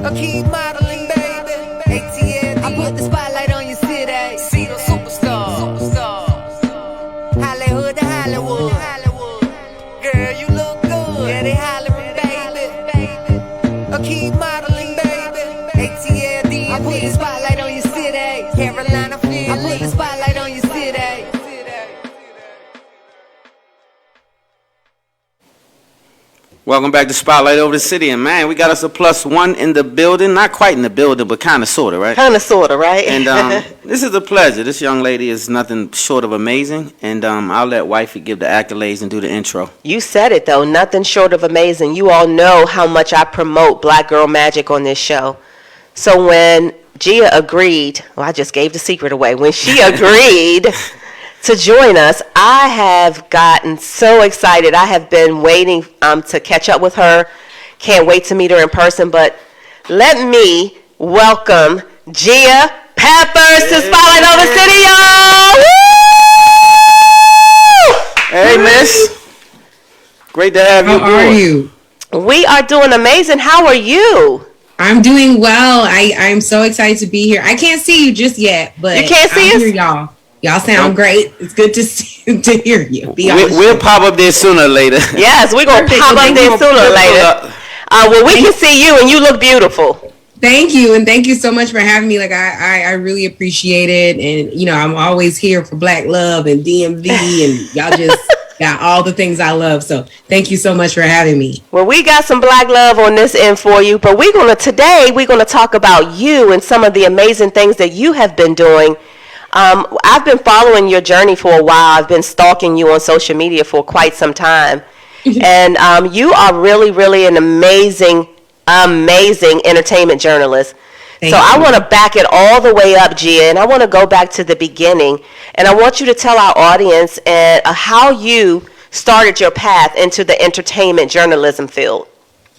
I keep modeling, baby. ATL, I put the spotlight on your city. See the superstars. Hollywood to Hollywood. Girl, you look good. Yeah, they hollering, baby. I keep modeling, baby. ATL, I put the spotlight on your city. Carolina, Philly, I put the spotlight on your city. Welcome back to Spotlight Over the City, and man, we got us a +1 in the building. Not quite in the building, but kind of, sort of, right? Kind of, sort of, right? And this is a pleasure. This young lady is nothing short of amazing, and I'll let Wifey give the accolades and do the intro. You said it, though. Nothing short of amazing. You all know how much I promote Black Girl Magic on this show. So when Gia agreed, well, I just gave the secret away. When she agreed to join us, I have gotten so excited. I have been waiting to catch up with her. Can't wait to meet her in person. But let me welcome Gia Peppers to Spotlight Over the City, y'all. Woo! Hey, miss. Great to have you. How are you? We are doing amazing. How are you? I'm doing well. I'm so excited to be here. I can't see you just yet, but You can't see I us? hear y'all. Y'all sound great. It's good to see, to hear you. We'll pop up there sooner or later. Yes, we're going to Perfect. pop Well, up thank there you. sooner or later. Well, we can see you, and you look beautiful. Thank you, and thank you so much for having me. Like I really appreciate it, and you know I'm always here for Black Love and DMV, and y'all just got all the things I love. So thank you so much for having me. Well, we got some Black love on this end for you, but today we're going to talk about you and some of the amazing things that you have been doing. I've been following your journey for a while. I've been stalking you on social media for quite some time. And you are really, really an amazing entertainment journalist. Thank So I you. want to back it all the way up, Gia, and I want to go back to the beginning. And I want you to tell our audience how you started your path into the entertainment journalism field.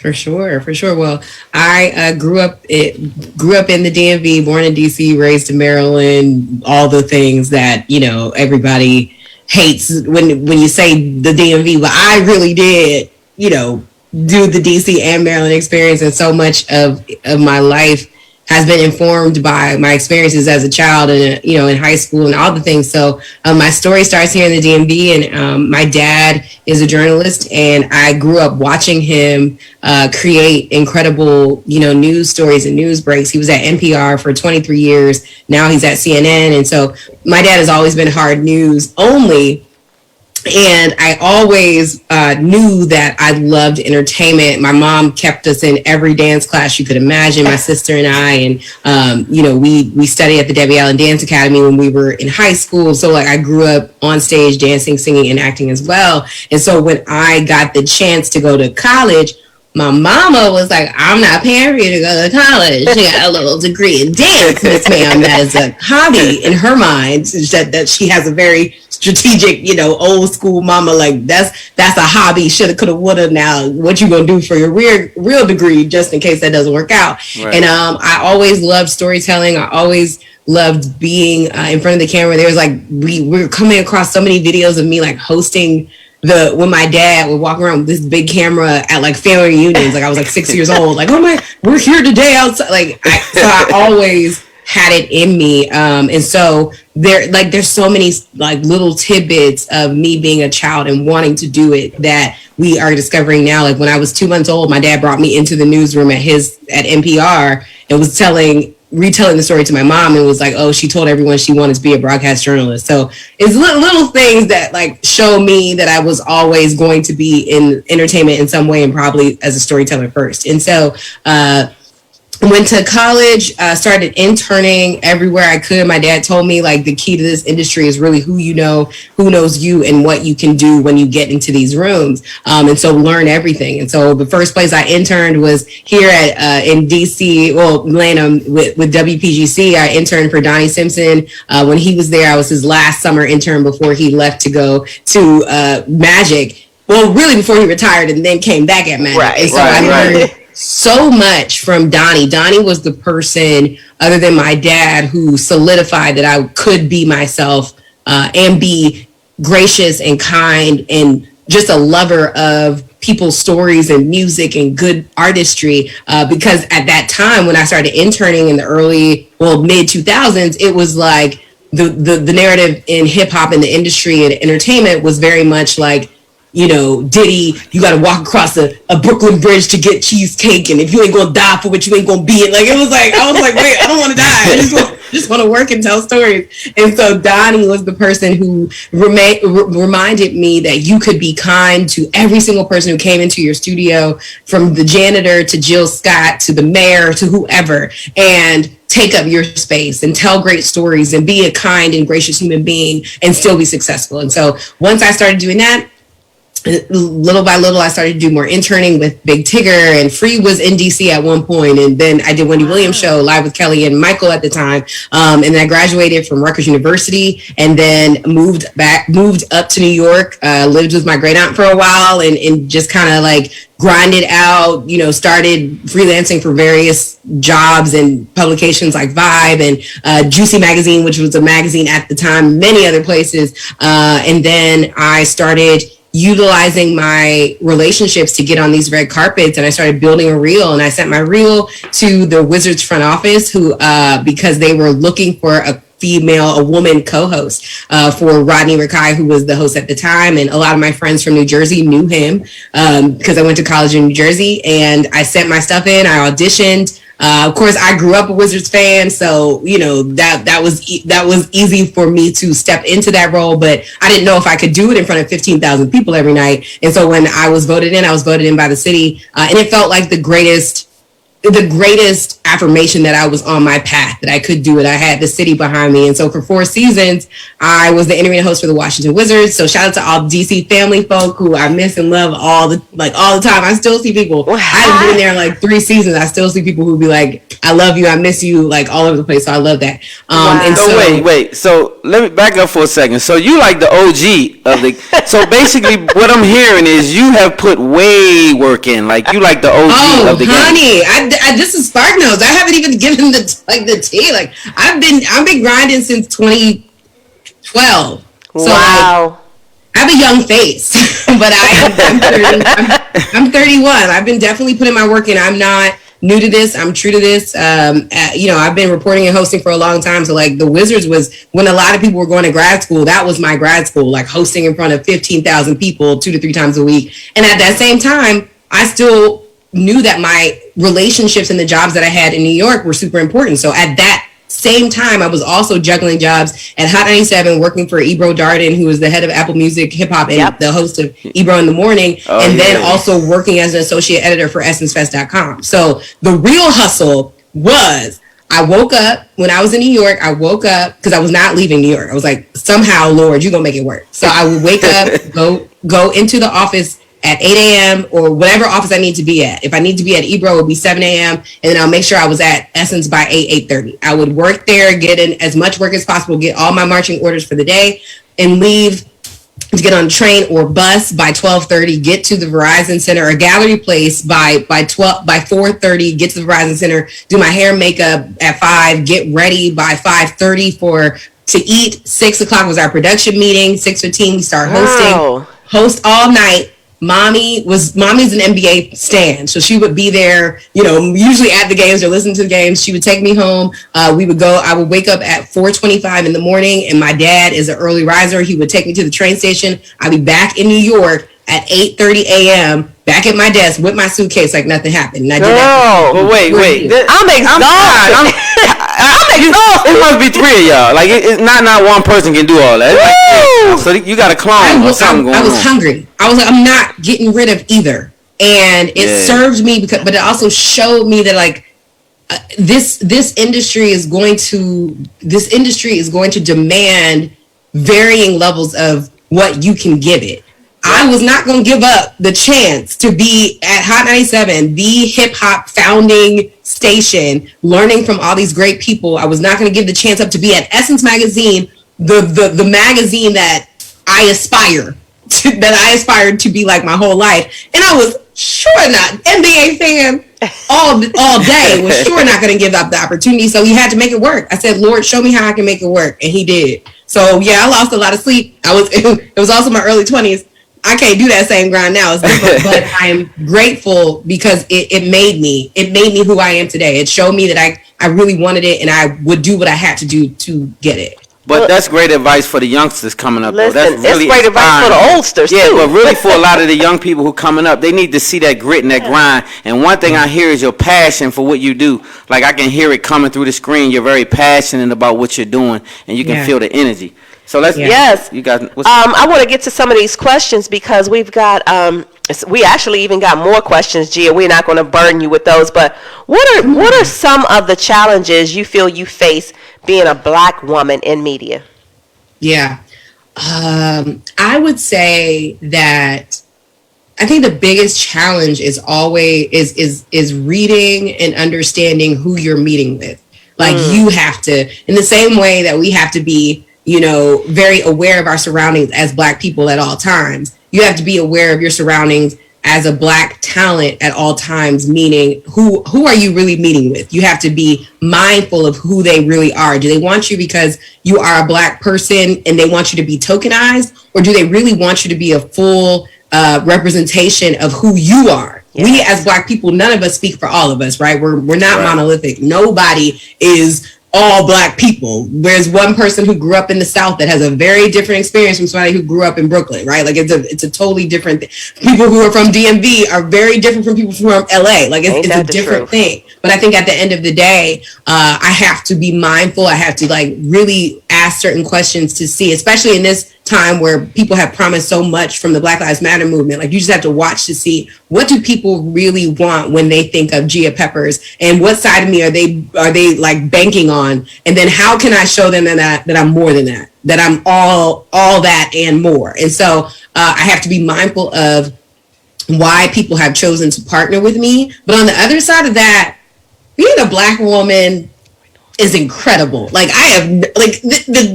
For sure. Well, I grew up in the DMV, born in DC, raised in Maryland, all the things that, you know, everybody hates when you say the DMV, but I really did, you know, do the DC and Maryland experience, and so much of my life has been informed by my experiences as a child and, you know, in high school and all the things. So my story starts here in the DMV, and my dad is a journalist, and I grew up watching him create incredible, you know, news stories and news breaks. He was at NPR for 23 years. Now he's at CNN. And so my dad has always been hard news only. And I always knew that I loved entertainment. My mom kept us in every dance class you could imagine, my sister and I. And, you know, we studied at the Debbie Allen Dance Academy when we were in high school. So, like, I grew up on stage dancing, singing, and acting as well. And so when I got the chance to go to college, my mama was like, I'm not paying for you to go to college. She got a little degree in dance, Miss Ma'am. That is a hobby in her mind. That she has a very strategic, you know, old school mama. Like, that's a hobby. Shoulda, coulda, woulda. Now, what you gonna do for your real degree, just in case that doesn't work out? Right. And I always loved storytelling. I always loved being in front of the camera. There was like we were coming across so many videos of me like hosting when my dad would walk around with this big camera at like family reunions. Like, I was like 6 years old. Like, oh my, we're here today outside. Like, so I always had it in me. And so there's so many like little tidbits of me being a child and wanting to do it that we are discovering now. Like when I was 2 months old, my dad brought me into the newsroom at NPR and was retelling the story to my mom, and was like, oh, she told everyone she wanted to be a broadcast journalist. So it's little things that like show me that I was always going to be in entertainment in some way, and probably as a storyteller first. And so went to college, started interning everywhere I could. My dad told me like the key to this industry is really who you know, who knows you, and what you can do when you get into these rooms. And so learn everything. And so the first place I interned was here in DC, Atlanta with WPGC. I interned for Donnie Simpson. When he was there, I was his last summer intern before he left to go to Magic. Well, really before he retired and then came back at Magic. Right, and so I learned so much from Donnie. Donnie was the person, other than my dad, who solidified that I could be myself and be gracious and kind and just a lover of people's stories and music and good artistry. Because at that time, when I started interning in the mid 2000s, it was like the narrative in hip hop and the industry and entertainment was very much like, you know, Diddy, you got to walk across a Brooklyn Bridge to get cheesecake, and if you ain't gonna die for what you ain't gonna be it. Like it was like I was like, wait, I don't want to die. I just want to work and tell stories. And so Donnie was the person who reminded me that you could be kind to every single person who came into your studio, from the janitor to Jill Scott to the mayor to whoever, and take up your space and tell great stories and be a kind and gracious human being and still be successful. And so once I started doing that, little by little, I started to do more interning with Big Tigger, and Free was in DC at one point, and then I did Wendy Williams' show live with Kelly and Michael at the time, and then I graduated from Rutgers University, and then moved up to New York, lived with my great aunt for a while, and just kind of like grinded out, you know, started freelancing for various jobs and publications like Vibe and Juicy Magazine, which was a magazine at the time, many other places, and then I started utilizing my relationships to get on these red carpets, and I started building a reel, and I sent my reel to the Wizards front office who because they were looking for a woman co-host for Rodney Rakai, who was the host at the time, and a lot of my friends from New Jersey knew him because I went to college in New Jersey, and I sent my stuff in, I auditioned. Of course, I grew up a Wizards fan, so you know that was easy for me to step into that role. But I didn't know if I could do it in front of 15,000 people every night. And so when I was voted in by the city, and it felt like the greatest affirmation that I was on my path, that I could do it. I had the city behind me. And so for 4 seasons, I was the interview host for the Washington Wizards. So shout out to all DC family folk who I miss and love all the time. I still see people. I haven't been there like 3 seasons. I still see people who be like, I love you, I miss you, like all over the place. So I love that. And so wait. So let me back up for a second. So you like the OG of the, so basically what I'm hearing is you have put way work in. Like you like the OG of the game. This is Spark Nose. I haven't even given the tea. Like I've been grinding since 2012. So wow. I have a young face, but I'm 31. I've been definitely putting my work in. I'm not new to this. I'm true to this. I've been reporting and hosting for a long time. So like the Wizards was when a lot of people were going to grad school. That was my grad school, like hosting in front of 15,000 people 2 to 3 times a week. And at that same time, I still knew that my relationships and the jobs that I had in New York were super important. So at that same time, I was also juggling jobs at Hot 97, working for Ebro Darden, who was the head of Apple Music Hip Hop and the host of Ebro in the Morning, then also working as an associate editor for EssenceFest.com. So the real hustle was, I woke up when I was in New York. I woke up because I was not leaving New York. I was like, somehow, Lord, you're gonna make it work. So I would wake up, go into the office at 8 a.m. or whatever office I need to be at. If I need to be at Ebro, it would be 7 a.m. And then I'll make sure I was at Essence by 8:30. I would work there, get in as much work as possible, get all my marching orders for the day, and leave to get on a train or bus by 12:30, get to the Verizon Center or Gallery Place by 4:30, get to the Verizon Center, do my hair and makeup at 5, get ready by 5:30 to eat. 6 o'clock was our production meeting. 6:15 we start hosting. Host all night. mommy's an NBA stan, so she would be there, usually at the games or listening to the games. She would take me home. I would wake up at 4:25 in the morning, and my dad is an early riser. He would take me to the train station. I'd be back in New York at 8:30 a.m. back at my desk with my suitcase like nothing happened. And I did that. But wait. I'm exhausted. It must be three of y'all. Like, it's not one person can do all that. Like, so you got a clone or something going on. I was hungry. I was like, I'm not getting rid of either. And it served me but it also showed me that like this industry is going to demand varying levels of what you can give it. I was not going to give up the chance to be at Hot 97, the hip hop founding station, learning from all these great people. I was not going to give the chance up to be at Essence Magazine, the magazine that I aspired to be like my whole life. And I was sure not NBA fan all day was sure not going to give up the opportunity. So he had to make it work. I said, Lord, show me how I can make it work. And he did. So yeah, I lost a lot of sleep. It was also my early 20s. I can't do that same grind now. It's different, but I'm grateful because it made me who I am today. It showed me that I really wanted it and I would do what I had to do to get it. But that's great advice for the youngsters coming up. Listen, though. That's really it's great advice for the oldsters, yeah, too. but really for a lot of the young people who coming up, they need to see that grit and that grind. And one thing I hear is your passion for what you do. Like, I can hear it coming through the screen. You're very passionate about what you're doing, and you can feel the energy. So let's yes. You guys. I want to get to some of these questions because we've got we actually even got more questions, Gia. We're not going to burden you with those, but what are some of the challenges you feel you face being a Black woman in media? Yeah. I would say that I think the biggest challenge is always is reading and understanding who you're meeting with. Like you have to, in the same way that we have to be, very aware of our surroundings as Black people at all times. You have to be aware of your surroundings as a Black talent at all times, meaning who are you really meeting with? You have to be mindful of who they really are. Do they want you because you are a Black person and they want you to be tokenized? Or do they really want you to be a full representation of who you are? Yes. We as Black people, none of us speak for all of us, right? We're not monolithic. Nobody is all Black people. There's one person who grew up in the South that has a very different experience from somebody who grew up in Brooklyn, right? Like it's a totally different thing. People who are from DMV are very different from people from LA. Like it's a different thing. But I think at the end of the day, I have to be mindful. I have to like really ask certain questions to see, especially in this time where people have promised so much from the Black Lives Matter movement. Like you just have to watch to see what do people really want when they think of Gia Peppers, and what side of me are they like banking on, and then how can I show them that I'm more than that I'm all that and more. And so I have to be mindful of why people have chosen to partner with me. But on the other side of that, being a Black woman is incredible. Like I have, like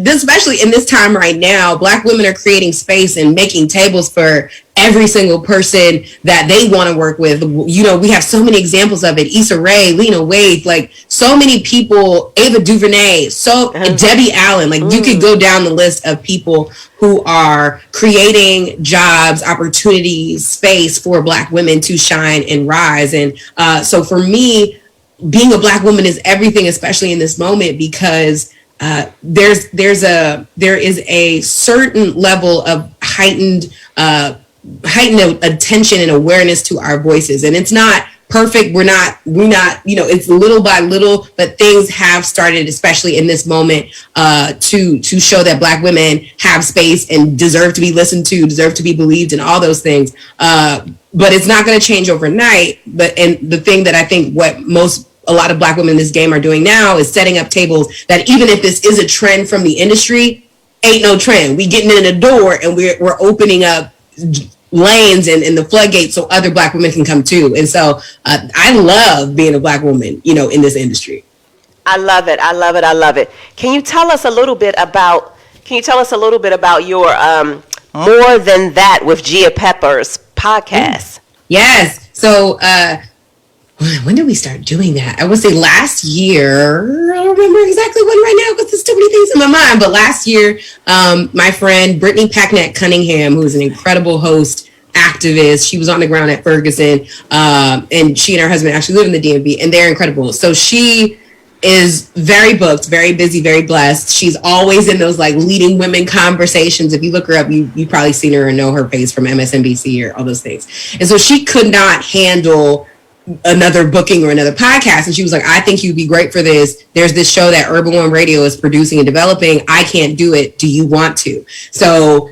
especially in this time right now, Black women are creating space and making tables for every single person that they want to work with. We have so many examples of it. Issa Rae, Lena Waithe, like so many people, Ava DuVernay, Debbie Allen, like you could go down the list of people who are creating jobs, opportunities, space for Black women to shine and rise. And so for me, being a Black woman is everything, especially in this moment, because there is a certain level of heightened attention and awareness to our voices, and it's not perfect. We're not, it's little by little, but things have started, especially in this moment, to show that Black women have space and deserve to be listened to, deserve to be believed, and all those things. But it's not going to change overnight. And the thing that I think a lot of Black women in this game are doing now is setting up tables that even if this is a trend from the industry, ain't no trend. We getting in the door and we're opening up lanes and the floodgates so other Black women can come too. And so I love being a Black woman, in this industry. I love it. I love it. I love it. Can you tell us a little bit about your More Than That with Gia Peppers podcast? Yes. So when did we start doing that? I would say last year. I don't remember exactly when right now because there's too many things in my mind. But last year, my friend Brittany Pacnett Cunningham, who's an incredible host, activist. She was on the ground at Ferguson, and she and her husband actually live in the DMV, and they're incredible. So she is very booked, very busy, very blessed. She's always in those like leading women conversations. If you look her up, you've probably seen her and know her face from MSNBC or all those things. And so she could not handle another booking or another podcast. And she was like, I think you'd be great for this. There's this show that Urban One Radio is producing and developing. I can't do it. Do you want to? So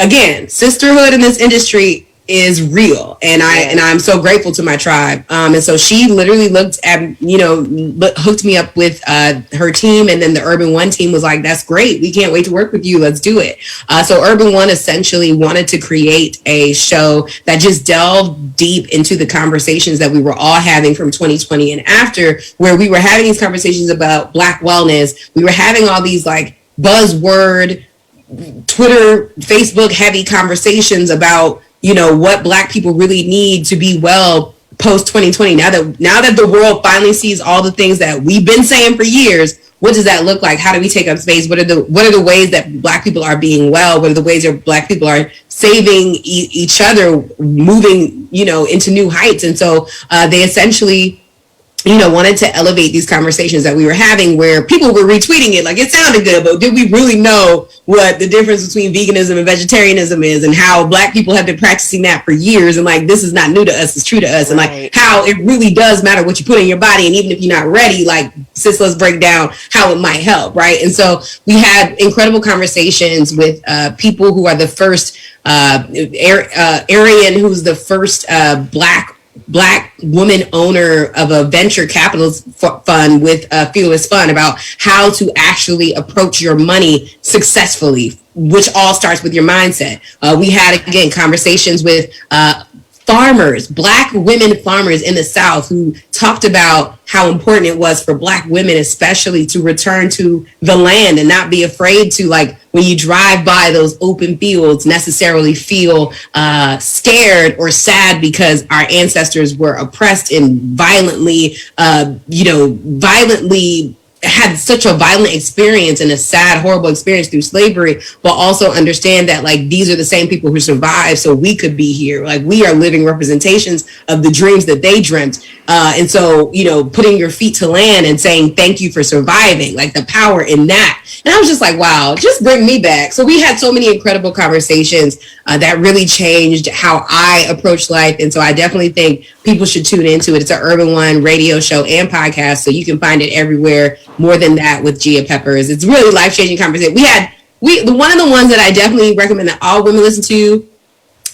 again, sisterhood in this industry is real, and I'm so grateful to my tribe. And so she literally looked at, hooked me up with her team, and then the Urban One team was like, that's great, we can't wait to work with you, let's do it. So Urban One essentially wanted to create a show that just delved deep into the conversations that we were all having from 2020 and after, where we were having these conversations about Black wellness. We were having all these like buzzword Twitter, Facebook heavy conversations about what Black people really need to be well post 2020. Now that the world finally sees all the things that we've been saying for years, what does that look like? How do we take up space? What are the ways that Black people are being well? What are the ways that Black people are saving each other, moving into new heights? And so they essentially wanted to elevate these conversations that we were having, where people were retweeting it like it sounded good, but did we really know what the difference between veganism and vegetarianism is, and how Black people have been practicing that for years, and like this is not new to us, it's true to us, and like how it really does matter what you put in your body, and even if you're not ready, like sis, let's break down how it might help, right? And so we had incredible conversations with people who are the first Arian, who's the first Black woman owner of a venture capital fund with Fearless Fund, about how to actually approach your money successfully, which all starts with your mindset. We had, again, conversations with farmers, Black women farmers in the South, who talked about how important it was for Black women especially to return to the land and not be afraid to, like, when you drive by those open fields, necessarily feel scared or sad because our ancestors were oppressed and violently had such a violent experience and a sad, horrible experience through slavery, but also understand that like these are the same people who survived so we could be here. Like we are living representations of the dreams that they dreamt. And so, putting your feet to land and saying thank you for surviving, like the power in that. And I was just like, wow, just bring me back. So we had so many incredible conversations that really changed how I approach life. And so I definitely think people should tune into it. It's an Urban One radio show and podcast, so you can find it everywhere. More Than That with Gia Peppers. It's really life-changing conversation. One of the ones that I definitely recommend that all women listen to,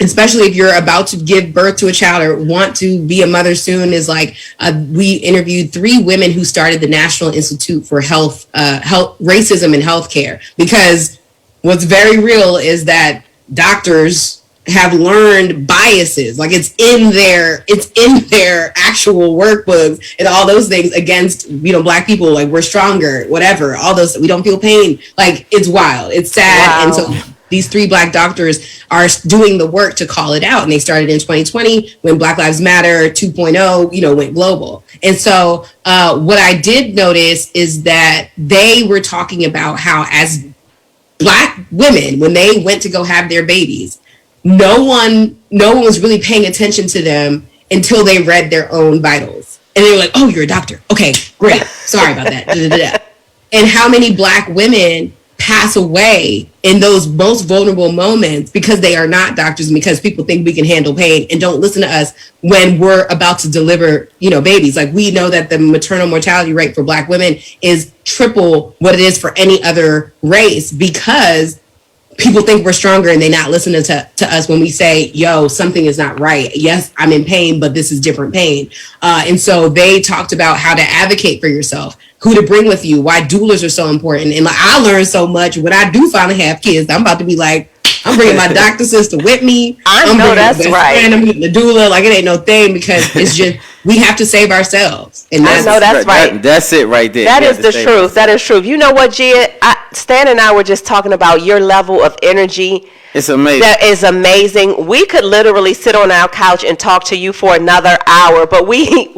especially if you're about to give birth to a child or want to be a mother soon, is like we interviewed 3 women who started the National Institute for Health, Racism in Healthcare, because what's very real is that doctors have learned biases, like it's in their actual workbooks and all those things against Black people, like we're stronger, whatever, all those, we don't feel pain, like it's wild, it's sad. Wow. And so these 3 Black doctors are doing the work to call it out, and they started in 2020 when Black Lives Matter 2.0 went global. And so what I did notice is that they were talking about how as Black women, when they went to go have their babies, no one was really paying attention to them until they read their own vitals. And they were like, oh, you're a doctor. Okay, great. Sorry about that. And how many Black women pass away in those most vulnerable moments because they are not doctors and because people think we can handle pain and don't listen to us when we're about to deliver, babies. Like we know that the maternal mortality rate for Black women is triple what it is for any other race, because people think we're stronger and they not listening to us when we say, yo, something is not right. Yes, I'm in pain, but this is different pain. And so they talked about how to advocate for yourself, who to bring with you, why doulas are so important. And like, I learned so much when I do finally have kids. I'm about to be like, I'm bringing my doctor sister with me. I know that's right. I'm getting the doula. Like it ain't no thing, because it's just, we have to save ourselves. And I know that's right. That's it right there. That is the truth. That is true. You know what, Gia? Stan and I were just talking about your level of energy. It's amazing. That is amazing. We could literally sit on our couch and talk to you for another hour, but we've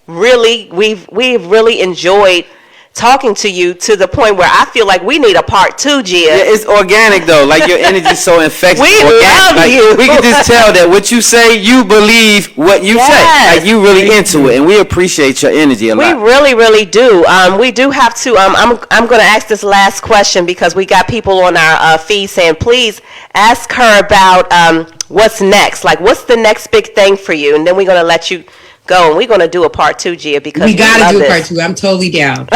really enjoyed talking to you to the point where I feel like we need a part 2, Gia. Yeah, it's organic though. Like your energy's so infectious. We organic. love you. We can just tell that what you say, you believe what you say. Like you really into it, and we appreciate your energy a lot. We really, really do. We do have to. I'm going to ask this last question because we got people on our feed saying, please ask her about what's next. Like, what's the next big thing for you? And then we're going to let you go, and we're going to do a part 2, Gia, because we got to do a part 2. I'm totally down.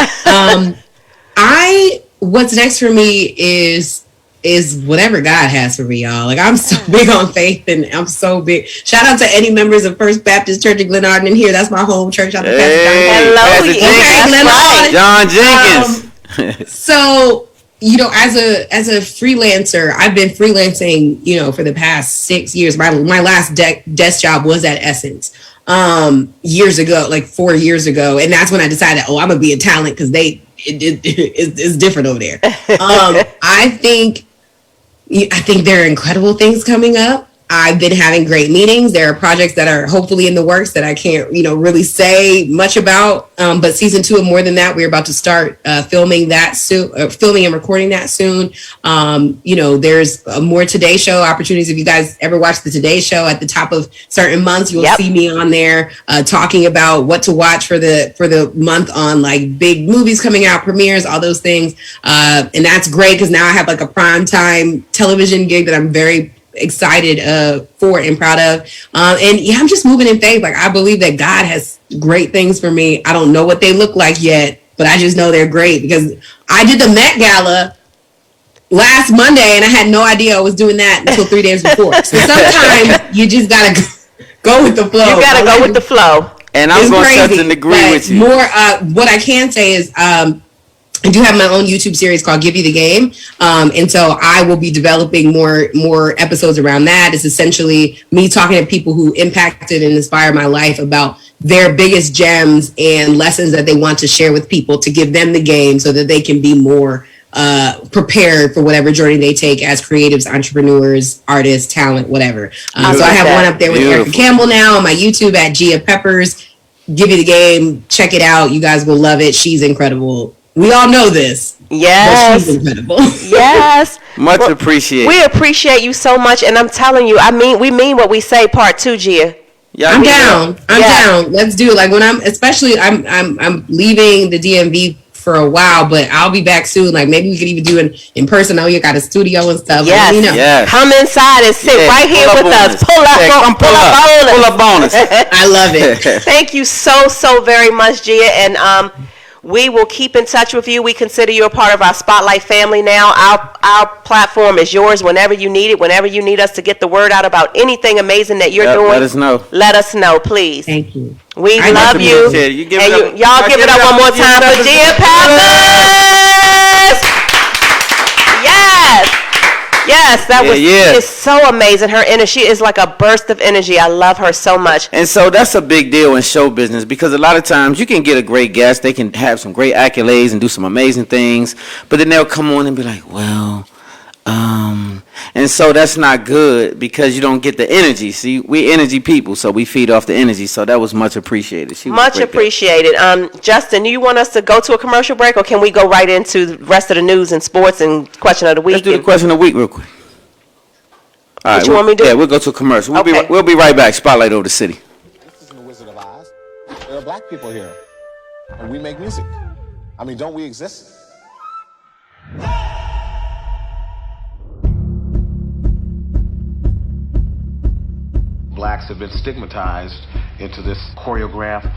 What's next for me is whatever God has for me, y'all. Like, I'm so big on faith, and I'm so big. Shout out to any members of First Baptist Church in Glen Arden in here. That's my home church. Out Hello, John Jenkins. So, you know, as a freelancer, I've been freelancing, you know, for the past 6 years. My last desk job was at Essence. Years ago, like 4 years ago, and that's when I decided, I'm gonna be a talent because it's different over there. I think there are incredible things coming up. I've been having great meetings. There are projects that are hopefully in the works that I can't, really say much about. But season 2 and More Than That, we're about to start filming that soon, filming and recording that soon. There's more Today Show opportunities. If you guys ever watch the Today Show, at the top of certain months, you'll see me on there talking about what to watch for the month on like big movies coming out, premieres, all those things. And that's great because now I have like a primetime television gig that I'm very excited for and proud of. I'm just moving in faith. Like, I believe that God has great things for me. I don't know what they look like yet, but I just know they're great because I did the Met Gala last Monday and I had no idea I was doing that until 3 days before. So sometimes you just gotta go with the flow. You gotta go with the flow. And I'm going to touch and agree with you. What I can say is, I do have my own YouTube series called Give You the Game. And so I will be developing more episodes around that. It's essentially me talking to people who impacted and inspired my life about their biggest gems and lessons that they want to share with people to give them the game so that they can be more prepared for whatever journey they take as creatives, entrepreneurs, artists, talent, whatever. So I have one up there with Erica Campbell now on my YouTube at Gia Peppers. Give You the Game. Check it out. You guys will love it. She's incredible. We all know this. Yes. She's incredible. Yes. Much appreciated. We appreciate you so much, and I'm telling you, we mean what we say. Part 2, Gia. I'm down. I'm down. Let's do it. Like when I'm leaving the DMV for a while, but I'll be back soon. Like maybe we could even do it in person. Oh, you got a studio and stuff. Yes. Yes. Come inside and sit right here with us. Pull up bonus. I love it. Thank you so very much, Gia, and we will keep in touch with you. We consider you a part of our Spotlight family now. Our platform is yours whenever you need it, whenever you need us to get the word out about anything amazing that you're doing. Let us know. Let us know, please. Thank you. We love you. Y'all give it up one more time for Gia Peppers. Yes. Yes, that was is so amazing. Her energy, she is like a burst of energy. I love her so much. And so that's a big deal in show business because a lot of times you can get a great guest. They can have some great accolades and do some amazing things, but then they'll come on and be like, well, and so that's not good because you don't get the energy. See, we energy people, so we feed off the energy. So that was much appreciated. Much appreciated. Justin, do you want us to go to a commercial break, or can we go right into the rest of the news and sports and question of the week? Let's do the question of the week real quick. All right, what you want me to do? Yeah, we'll go to a commercial. Okay. We'll be right back. Spotlight over the city. This isn't the Wizard of Oz. There are black people here, and we make music. I mean, don't we exist? Blacks have been stigmatized into this choreographed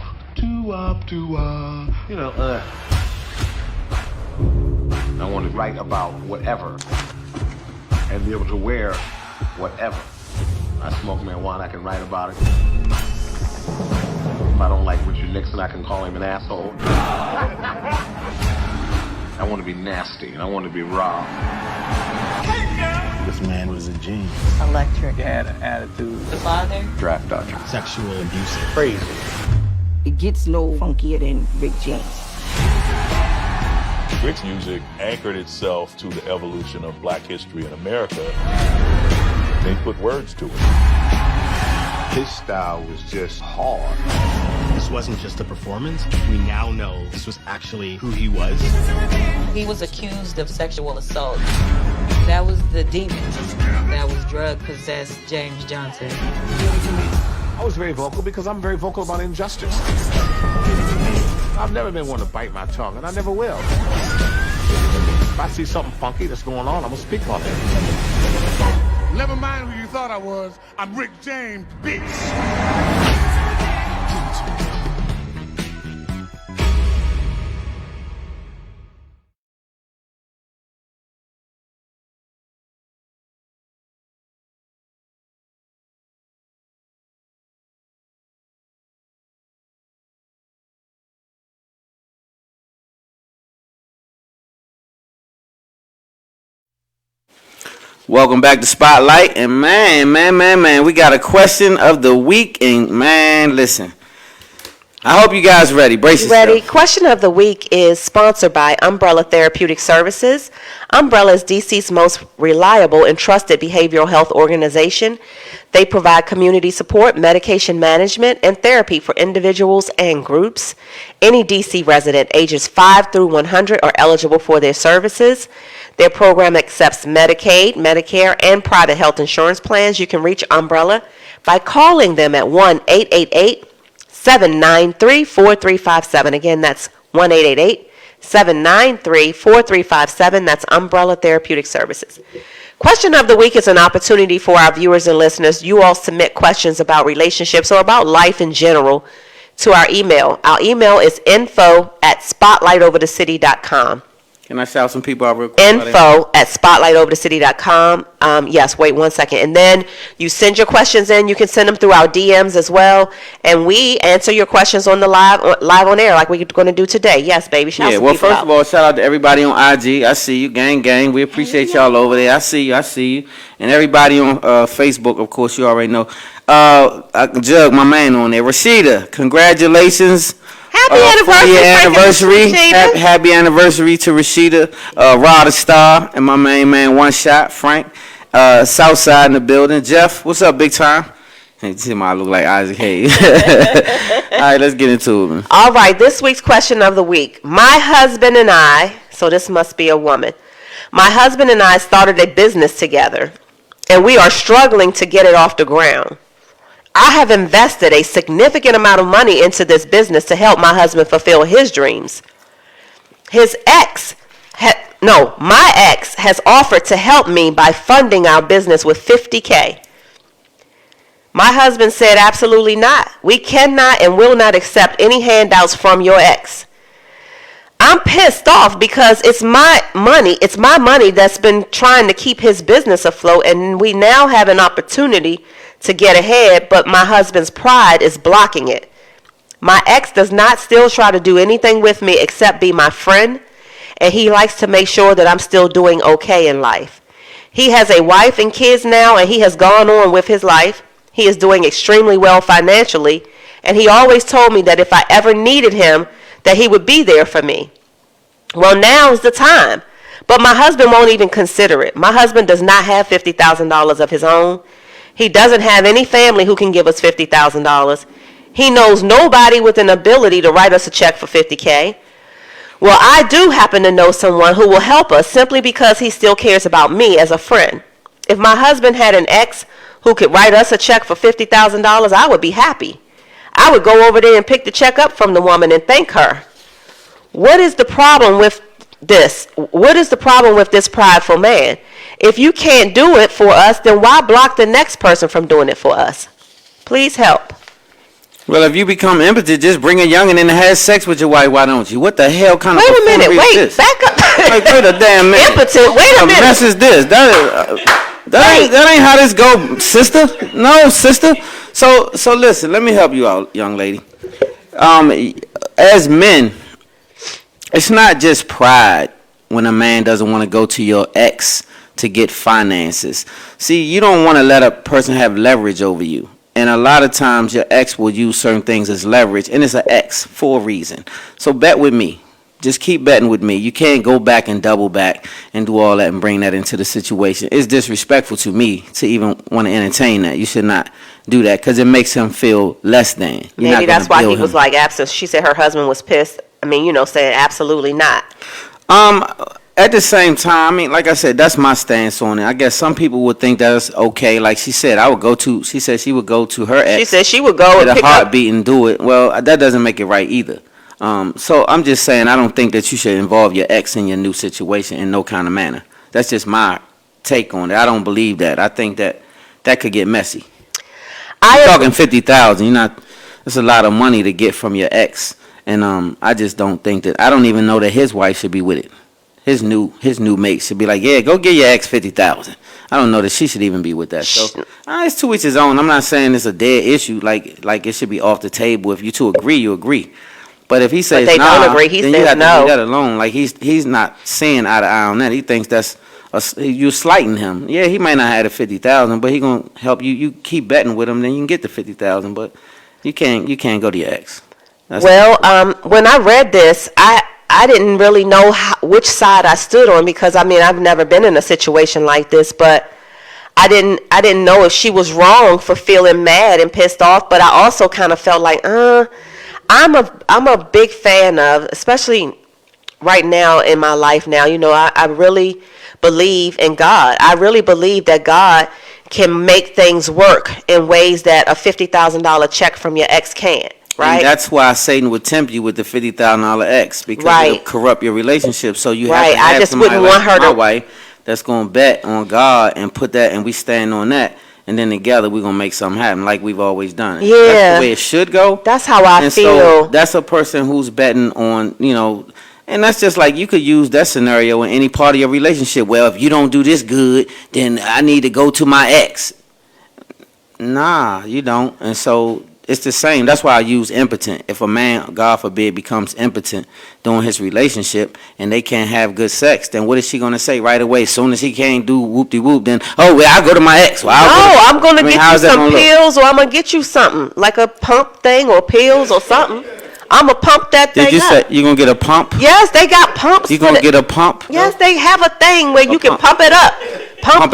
I want to write about whatever and be able to wear whatever. I smoke marijuana, I can write about it. If I don't like Richard Nixon, I can call him an asshole. I want to be nasty and I want to be raw. This man was a genius. Electric. He had an attitude. The father. Draft dodger. Sexual abuse. Crazy. It gets no funkier than Rick James. Rick's music anchored itself to the evolution of black history in America. They put words to it. His style was just hard. This wasn't just a performance. We now know this was actually who he was. He was accused of sexual assault. That was the demon that was drug-possessed James Johnson. I was very vocal because I'm very vocal about injustice. I've never been one to bite my tongue, and I never will. If I see something funky that's going on, I'm gonna speak on it. Never mind who you thought I was. I'm Rick James, bitch. Welcome back to Spotlight, and man, we got a question of the week, and man, listen, I hope you guys ready. Brace yourself. Ready? Question of the week is sponsored by Umbrella Therapeutic Services. Umbrella is DC's most reliable and trusted behavioral health organization. They provide community support, medication management, and therapy for individuals and groups. Any DC resident ages 5 through 100 are eligible for their services. Their program accepts Medicaid, Medicare, and private health insurance plans. You can reach Umbrella by calling them at 1-888-793-4357. Again, that's 1-888-793-4357. That's Umbrella Therapeutic Services. Question of the week is an opportunity for our viewers and listeners. You all submit questions about relationships or about life in general to our email. Our email is info@spotlightoverthecity.com. Can I shout some people out real quick? info@spotlightoverthecity.com. Yes, wait 1 second. And then you send your questions in. You can send them through our DMs as well. And we answer your questions on the live on air like we're going to do today. Yes, baby. Shout some people first of all, shout out to everybody on IG. I see you. Gang. We appreciate y'all over there. I see you. And everybody on Facebook, of course, you already know. I can jug my man on there. Rashida, congratulations. Happy anniversary. Happy anniversary to Rashida, Rod Star, and my main man, One Shot, Frank. Southside in the building. Jeff, what's up, big time? Hey, Tim, I look like Isaac Hayes. All right, let's get into it, man. All right, this week's question of the week. My husband and I, so this must be a woman. My husband and I started a business together, and we are struggling to get it off the ground. I have invested a significant amount of money into this business to help my husband fulfill his dreams. My ex has offered to help me by funding our business with $50K. My husband said absolutely not. We cannot and will not accept any handouts from your ex. I'm pissed off because it's my money. It's my money that's been trying to keep his business afloat, and we now have an opportunity to get ahead, but my husband's pride is blocking it. My ex does not still try to do anything with me except be my friend, and he likes to make sure that I'm still doing okay in life. He has a wife and kids now, and he has gone on with his life. He is doing extremely well financially, and he always told me that if I ever needed him, that he would be there for me. Well, now is the time, but my husband won't even consider it. My husband does not have $50,000 of his own. He doesn't have any family who can give us $50,000. He knows nobody with an ability to write us a check for $50K. Well, I do happen to know someone who will help us simply because he still cares about me as a friend. If my husband had an ex who could write us a check for $50,000, I would be happy. I would go over there and pick the check up from the woman and thank her. What is the problem with this? What is the problem with this prideful man? If you can't do it for us, then why block the next person from doing it for us? Please help. Well, if you become impotent, just bring a youngin' in and have sex with your wife. Why don't you? What the hell kind of Wait a minute. is Wait. this? Back up. Like, wait a damn minute. Impotent. Wait a minute. What mess is this? That ain't how this go, sister. No, sister. So listen. Let me help you out, young lady. As men, it's not just pride when a man doesn't want to go to your ex to get finances. See, you don't want to let a person have leverage over you. And a lot of times your ex will use certain things as leverage, and it's an ex for a reason. So bet with me. Just keep betting with me. You can't go back and double back and do all that and bring that into the situation. It's disrespectful to me to even want to entertain that. You should not do that because it makes him feel less than. Maybe that's why he was like absent. She said her husband was pissed. I mean, saying absolutely not. At the same time, I mean, like I said, that's my stance on it. I guess some people would think that's okay. Like she said, she said she would go to her ex. She said she would go with and a heartbeat and do it. Well, that doesn't make it right either. So I'm just saying I don't think that you should involve your ex in your new situation in no kind of manner. That's just my take on it. I don't believe that. I think that could get messy. You're talking $50,000. That's a lot of money to get from your ex, and I just don't think that. I don't even know that his wife should be with it. His new mate should be like, yeah, go get your ex $50,000. I don't know that she should even be with that. So it's to each his own. I'm not saying it's a dead issue. Like it should be off the table. If you two agree, you agree. But if he says they don't agree, then you have to leave that alone. Like he's not seeing eye to eye on that. He thinks you're slighting him. Yeah, he might not have the $50,000, but he gonna help you. You keep betting with him, then you can get the $50,000. But you can't go to your ex. When I read this, I didn't really know which side I stood on because I mean I've never been in a situation like this, but I didn't know if she was wrong for feeling mad and pissed off. But I also kind of felt like I'm a big fan of, especially right now in my life now, I really believe in God. I really believe that God can make things work in ways that a $50,000 check from your ex can't. Right. And that's why Satan would tempt you with the $50,000 ex because it'll corrupt your relationship. So you have to have I just somebody wouldn't want her my wife that's going to bet on God and put that, and we stand on that. And then together we're going to make something happen like we've always done. Yeah. That's the way it should go. That's how I feel. So that's a person who's betting on, and that's just like you could use that scenario in any part of your relationship. Well, if you don't do this good, then I need to go to my ex. Nah, you don't. And so it's the same. That's why I use impotent. If a man, God forbid, becomes impotent during his relationship and they can't have good sex, then what is she going to say right away? As soon as he can't do whoop-de-whoop, then, I'll go to my ex. I'm going to get you some pills, or I'm going to get you something, like a pump thing or pills or something. I'm going to pump that thing up. Did you say you're going to get a pump? Yes, they got pumps. You going to get a pump? Yes, they have a thing where you can pump it up. Pump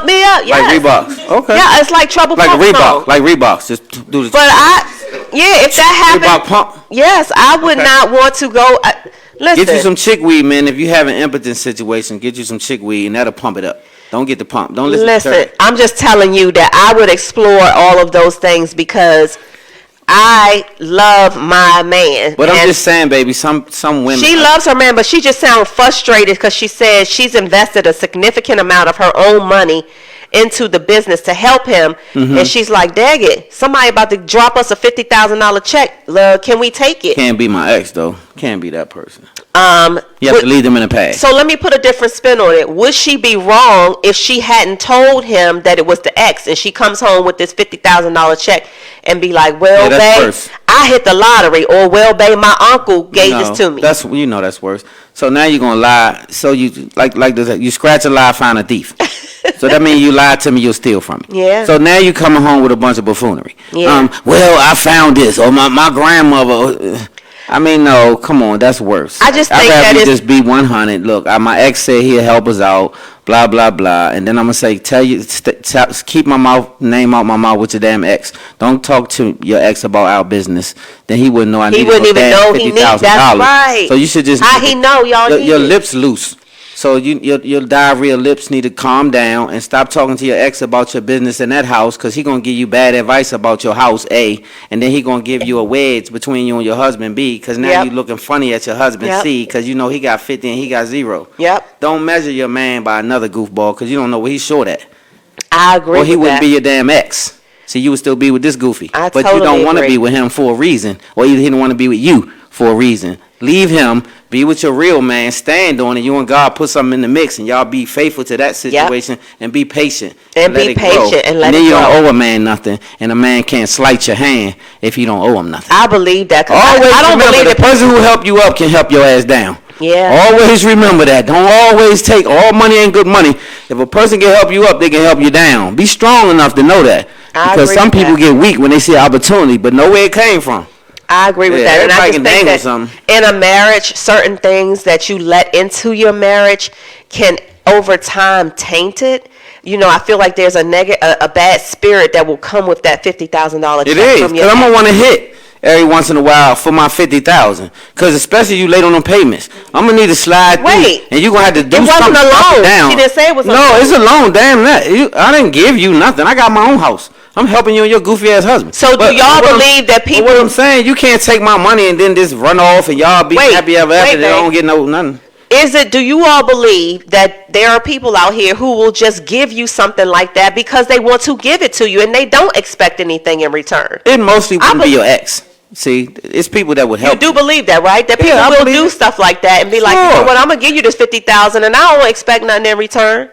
me up. Yes. Like Reeboks. Okay. Yeah, it's like Trouble Pump song. Like Reeboks. Just do this. But if that happened, Reebok pump. Yes, I would not want to go. Listen. Get you some chickweed, man. If you have an impotent situation, get you some chickweed, and that'll pump it up. Don't get the pump. Don't listen. I'm just telling you that I would explore all of those things because I love my man. But I'm just saying, baby, some women. She loves her man, but she just sounds frustrated because she says she's invested a significant amount of her own money into the business to help him. And she's like, dang it, somebody about to drop us a $50,000 check. Can we take it? Can't be my ex, though. Can't be that person. You have to leave them in the past. So let me put a different spin on it. Would she be wrong if she hadn't told him that it was the ex and she comes home with this $50,000 check and be like, well, babe, I hit the lottery, or well, babe, my uncle gave this to me. That's worse. So now you're gonna lie. So you like this, you scratch a lie, find a thief. So that means you lied to me, you'll steal from me. Yeah. So now you coming home with a bunch of buffoonery. Yeah. Well, I found this, or my grandmother. I mean, no, come on, that's worse. I just think I'd rather that you just be 100. Look, my ex said he'll help us out, blah blah blah, and then I'm gonna say, keep my name out my mouth with your damn ex. Don't talk to your ex about our business. Then he wouldn't know I needed $50,000. That's right. So you should just how he know y'all your lips loose. So your diarrhea lips need to calm down and stop talking to your ex about your business in that house, because he going to give you bad advice about your house, A, and then he going to give you a wedge between you and your husband, B, because now you looking funny at your husband, C, because you know he got 50 and he got 0. Yep. Don't measure your man by another goofball, because you don't know what he's short at. I agree with that. Or he wouldn't be your damn ex. See, you would still be with this goofy. I but totally you don't want to agree. be with him for a reason, or either he don't want to be with you for a reason. Leave him. Be with your real man. Stand on it. You and God put something in the mix, and y'all be faithful to that situation and be patient. And be patient and let it go. And then you don't owe a man nothing, and a man can't slight your hand if you don't owe him nothing. I believe that. Always I don't remember, believe the person who helped you up can help your ass down. Yeah. Always remember that. Don't always take all money ain't good money. If a person can help you up, they can help you down. Be strong enough to know that. Because some people get weak when they see opportunity, but know where it came from. I agree with that. And I just think that something. in a marriage, certain things that you let into your marriage can over time taint it. You know, I feel like there's a bad spirit that will come with that $50,000 check. It is, because I'm going to want to hit every once in a while for my $50,000. Because especially you late on them payments. I'm going to need to slide through. And you're going to have to do something. It wasn't a loan. Down. She didn't say it was a loan. No, it's a loan. Damn that. I didn't give you nothing. I got my own house. I'm helping you and your goofy ass husband. So do y'all believe that people... What I'm saying, you can't take my money and then just run off and y'all be happy ever after they don't get nothing. Do you all believe that there are people out here who will just give you something like that because they want to give it to you and they don't expect anything in return? It mostly wouldn't be your ex. See, it's people that would help. You do believe that, right? That people will do stuff like that and be like, you know what, I'm going to give you this $50,000 and I don't expect nothing in return.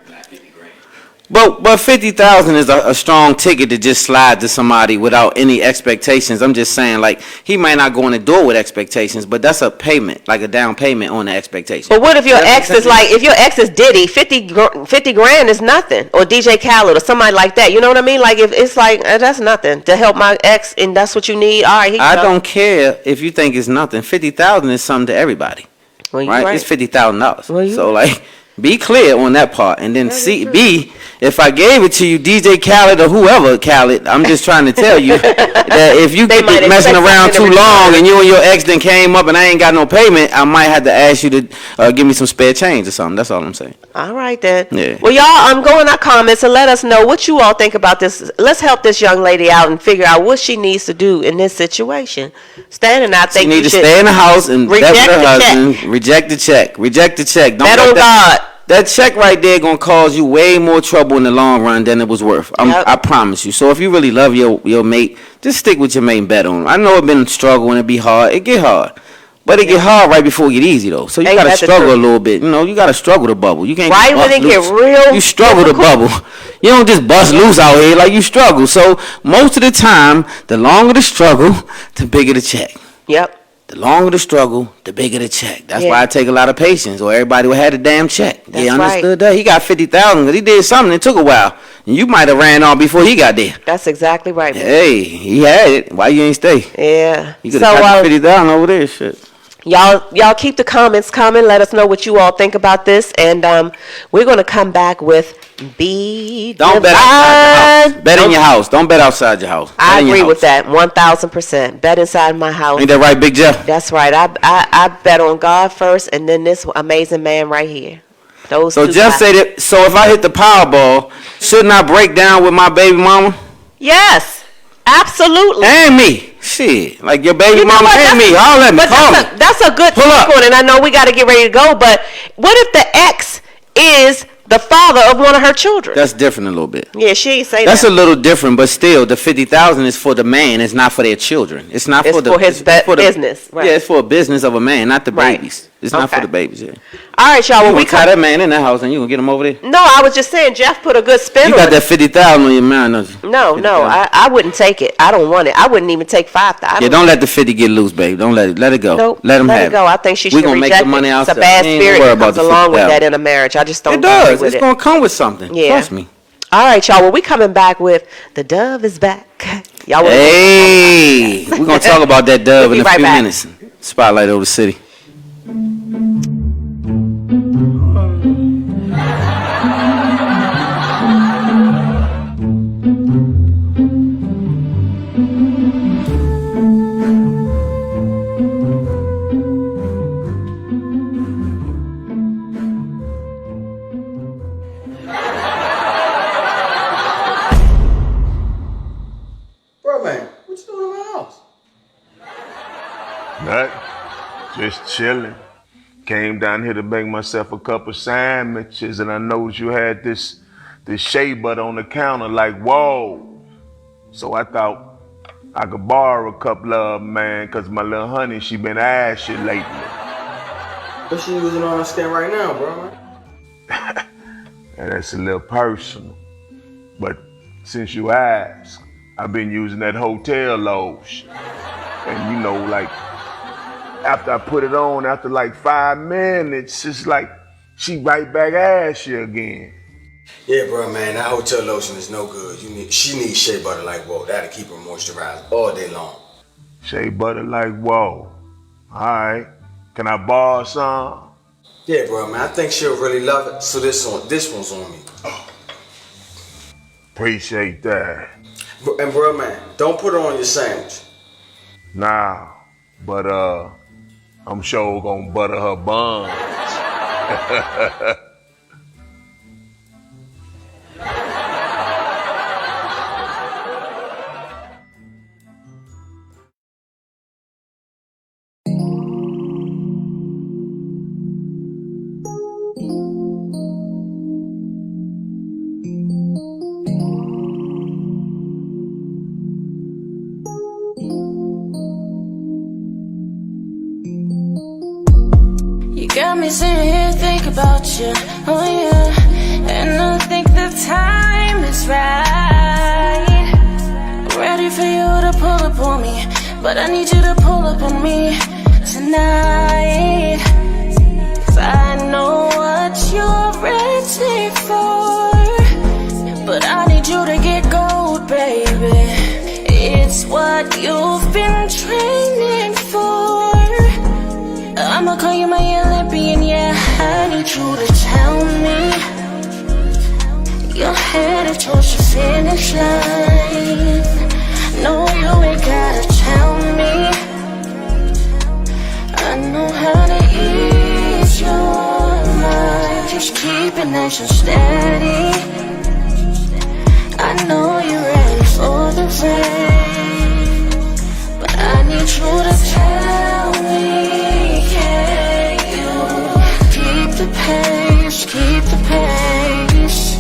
But $50,000 is a strong ticket to just slide to somebody without any expectations. I'm just saying, like, he might not go in the door with expectations, but that's a payment, like a down payment on the expectation. But what if your ex is like, if your ex is Diddy, 50 grand is nothing, or DJ Khaled or somebody like that. You know what I mean? Like, if it's like that's nothing to help my ex, and that's what you need. All right, I don't care if you think it's nothing. $50,000 is something to everybody, right? It's $50,000. So like. Be clear on that part, and then B, if I gave it to you, DJ Khaled or whoever Khaled, I'm just trying to tell you that if you keep messing around too long and you and your ex then came up and I ain't got no payment, I might have to ask you to give me some spare change or something. That's all I'm saying. All right then. Yeah. Well, y'all, go in our comments and let us know what you all think about this. Let's help this young lady out and figure out what she needs to do in this situation. Stan and I think she need to stay in the house and reject her husband. Reject the check. Reject the check. Don't bet on God. That check right there gonna cause you way more trouble in the long run than it was worth. I promise you. So if you really love your mate, just stick with your mate and bet on him. I know it been a struggle and it be hard. It get hard, but it get hard right before it get easy though. So you gotta struggle a little bit. You know, you gotta struggle to bubble. You can't right when it get real. You struggle to bubble. You don't just bust loose out here like you struggle. So most of the time, the longer the struggle, the bigger the check. Yep. The longer the struggle, the bigger the check. That's why I take a lot of patience, or everybody would have the damn check. They understood that. He got $50,000 because he did something. It took a while. And you might have ran on before he got there. That's exactly right, man. Hey, he had it. Why you ain't stay? Yeah. You could have got $50,000 over there. Shit. Y'all keep the comments coming. Let us know what you all think about this. And we're going to come back with Don't bet outside your house. Bet in your house. Don't bet outside your house. I agree with that 1,000%. Bet inside my house. Ain't that right, Big Jeff? That's right. I bet on God first and then this amazing man right here. So Jeff said that, so if I hit the Powerball, shouldn't I break down with my baby mama? Yes. Absolutely. And me. Shit. Like your baby mama and me. All let me call me. That's a good point, and I know we got to get ready to go, but what if the ex is the father of one of her children? That's different a little bit. Yeah, she ain't say That's that. a little different, but still, the $50,000 is for the man. It's not for their children. It's not for his business. Right. Yeah, it's for a business of a man, not the babies. It's not for the babies. Yeah. All right, y'all. Well, we tie that man in that house, and you gonna get him over there? No, I was just saying Jeff put a good spin. You got that $50,000 on your mind, don't you? No, I wouldn't take it. I don't want it. I wouldn't even take $5,000. Yeah, don't let the 50 get loose, babe. Don't let it go. Nope, let him let have it go. I think she should gonna reject make the money it. It's ourselves. a bad spirit that comes along with that in a marriage. I just don't. It does. Agree with It's gonna come with something. Yeah. Trust me. All right, y'all. Well, we coming back with The Dove is Back. Y'all. Hey, we're gonna talk about that dove in a few minutes. Spotlight over the city. Just chilling. Came down here to make myself a couple sandwiches, and I noticed you had this shea butter on the counter. Like, whoa! So I thought I could borrow a couple of them, man, cause my little honey, she been ashy lately. What she using on her skin right now, bro? And that's a little personal, but since you asked, I've been using that hotel lotion, and you know, like. After I put it on, after like 5 minutes, it's like she right back ashy again. Yeah, bro, man, that hotel lotion is no good. She needs shea butter like whoa. That'll keep her moisturized all day long. Shea butter like whoa. Alright. Can I borrow some? Yeah, bro, man. I think she'll really love it. So this one's on me. Appreciate that. And bro, man, don't put it on your sandwich. Nah, but I'm sure gonna butter her buns. Got me sitting here think about you, oh yeah. And I think the time is right. I'm ready for you to pull up on me, but I need you to pull up on me tonight. 'Cause I know what you're ready for, but I need you to get gold, baby. It's what you've been training for. I'ma call you my Olympian, yeah. I need you to tell me you're headed towards your finish line. No, you ain't gotta tell me. I know how to ease your mind. Just keep it nice and steady. I know you're ready for the rain, but I need you to tell me. Keep the pace.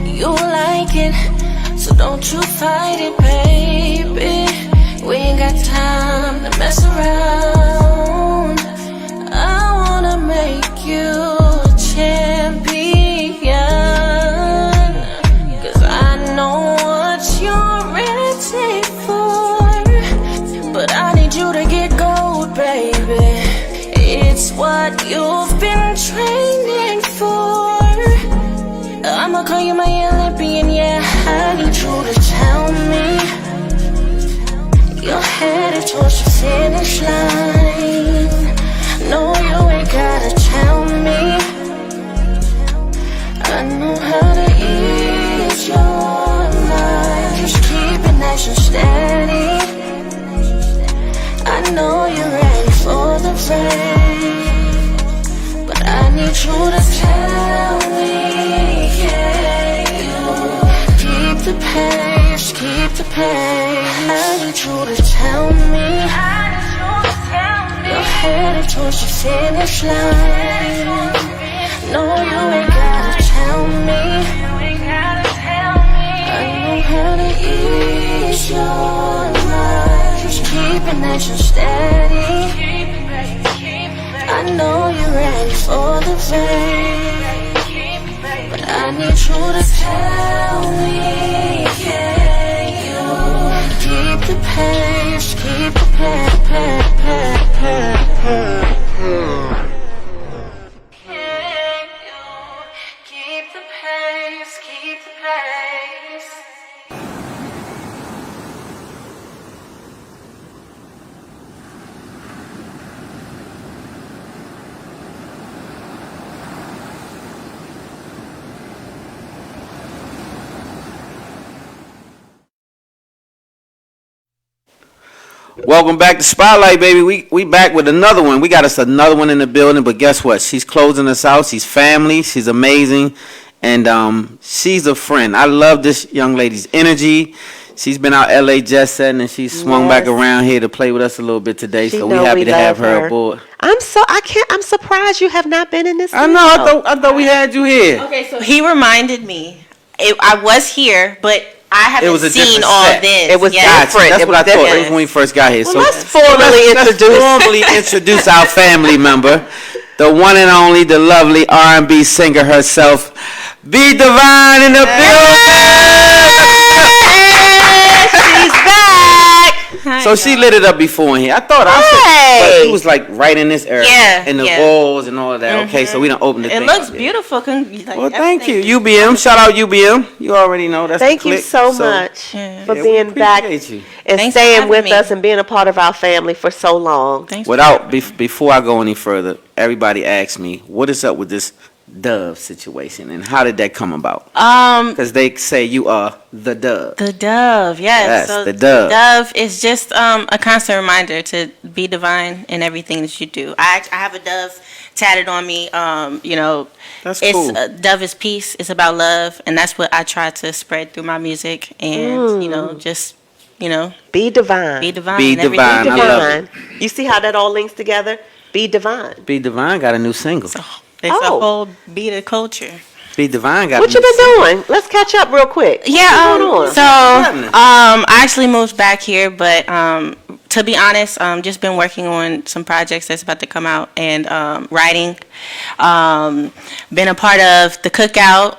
You like it, so don't you fight it, baby. We ain't got time to mess around. I wanna make you a champion, 'cause I know what you're ready for, but I need you to get gold, baby. It's what you've been training for. I'ma call you my Olympian, yeah. I need you to tell me you're headed towards your finish line. No, you ain't gotta tell me. I know how to ease your mind. Just keep it nice and steady. I know you're ready for the rain, but I need you to tell me, yeah, you keep the pace, keep the pace. I need you to tell me you're headed towards your finish line. No, you ain't gotta tell me. I know how to ease your mind. Just keep it nice and steady. I know you're ready for the rain, but I need you to tell me, yeah, you keep the pace, keep the pace. Keep the pace, keep the pace. Welcome back to Spotlight, baby. We back with another one. We got us another one in the building, but guess what? She's closing us out. She's family. She's amazing, and she's a friend. I love this young lady's energy. She's been out LA jet setting, and she's swung back around here to play with us a little bit today. So we're happy to have her aboard. I'm surprised you have not been in this. I know. I thought we had you here. Okay, so he reminded me. I was here, but I haven't seen all this. It was different. That's what I thought. It was when we first got here. Well, so let's formally introduce our family member, the one and only, the lovely R&B singer herself, BDAVIGHN in the building. She's back. Hi night. So she lit it up before in here. I thought but it was like right in this area. Yeah, And the yeah. walls and all of that. Okay, so we done opened the It thing looks up. beautiful. Well, thank you, UBM. Shout out UBM. You already know that's Thank the you click. so much for Yeah, we being back appreciate you. and Thanks for staying having with me. us and being a part of our family for so long. Before I go any further, everybody asks me, what is up with this Dove situation and how did that come about? Because they say you are the Dove. The Dove, yes. Yes, So the Dove. Dove is just a constant reminder to be divine in everything that you do. I have a dove tatted on me. You know, That's it's cool. Dove is peace. It's about love, and that's what I try to spread through my music. And you know, just be divine. Be divine. Be in everything divine. you I do. love it. You see how that all links together? Be divine. Be Divine got a new single. It's a whole beat of culture. Be Divine got What a you new been doing? Let's catch up real quick. Yeah, What's going on? so I actually moved back here, but to be honest, just been working on some projects that's about to come out and writing. Been a part of the Cookout,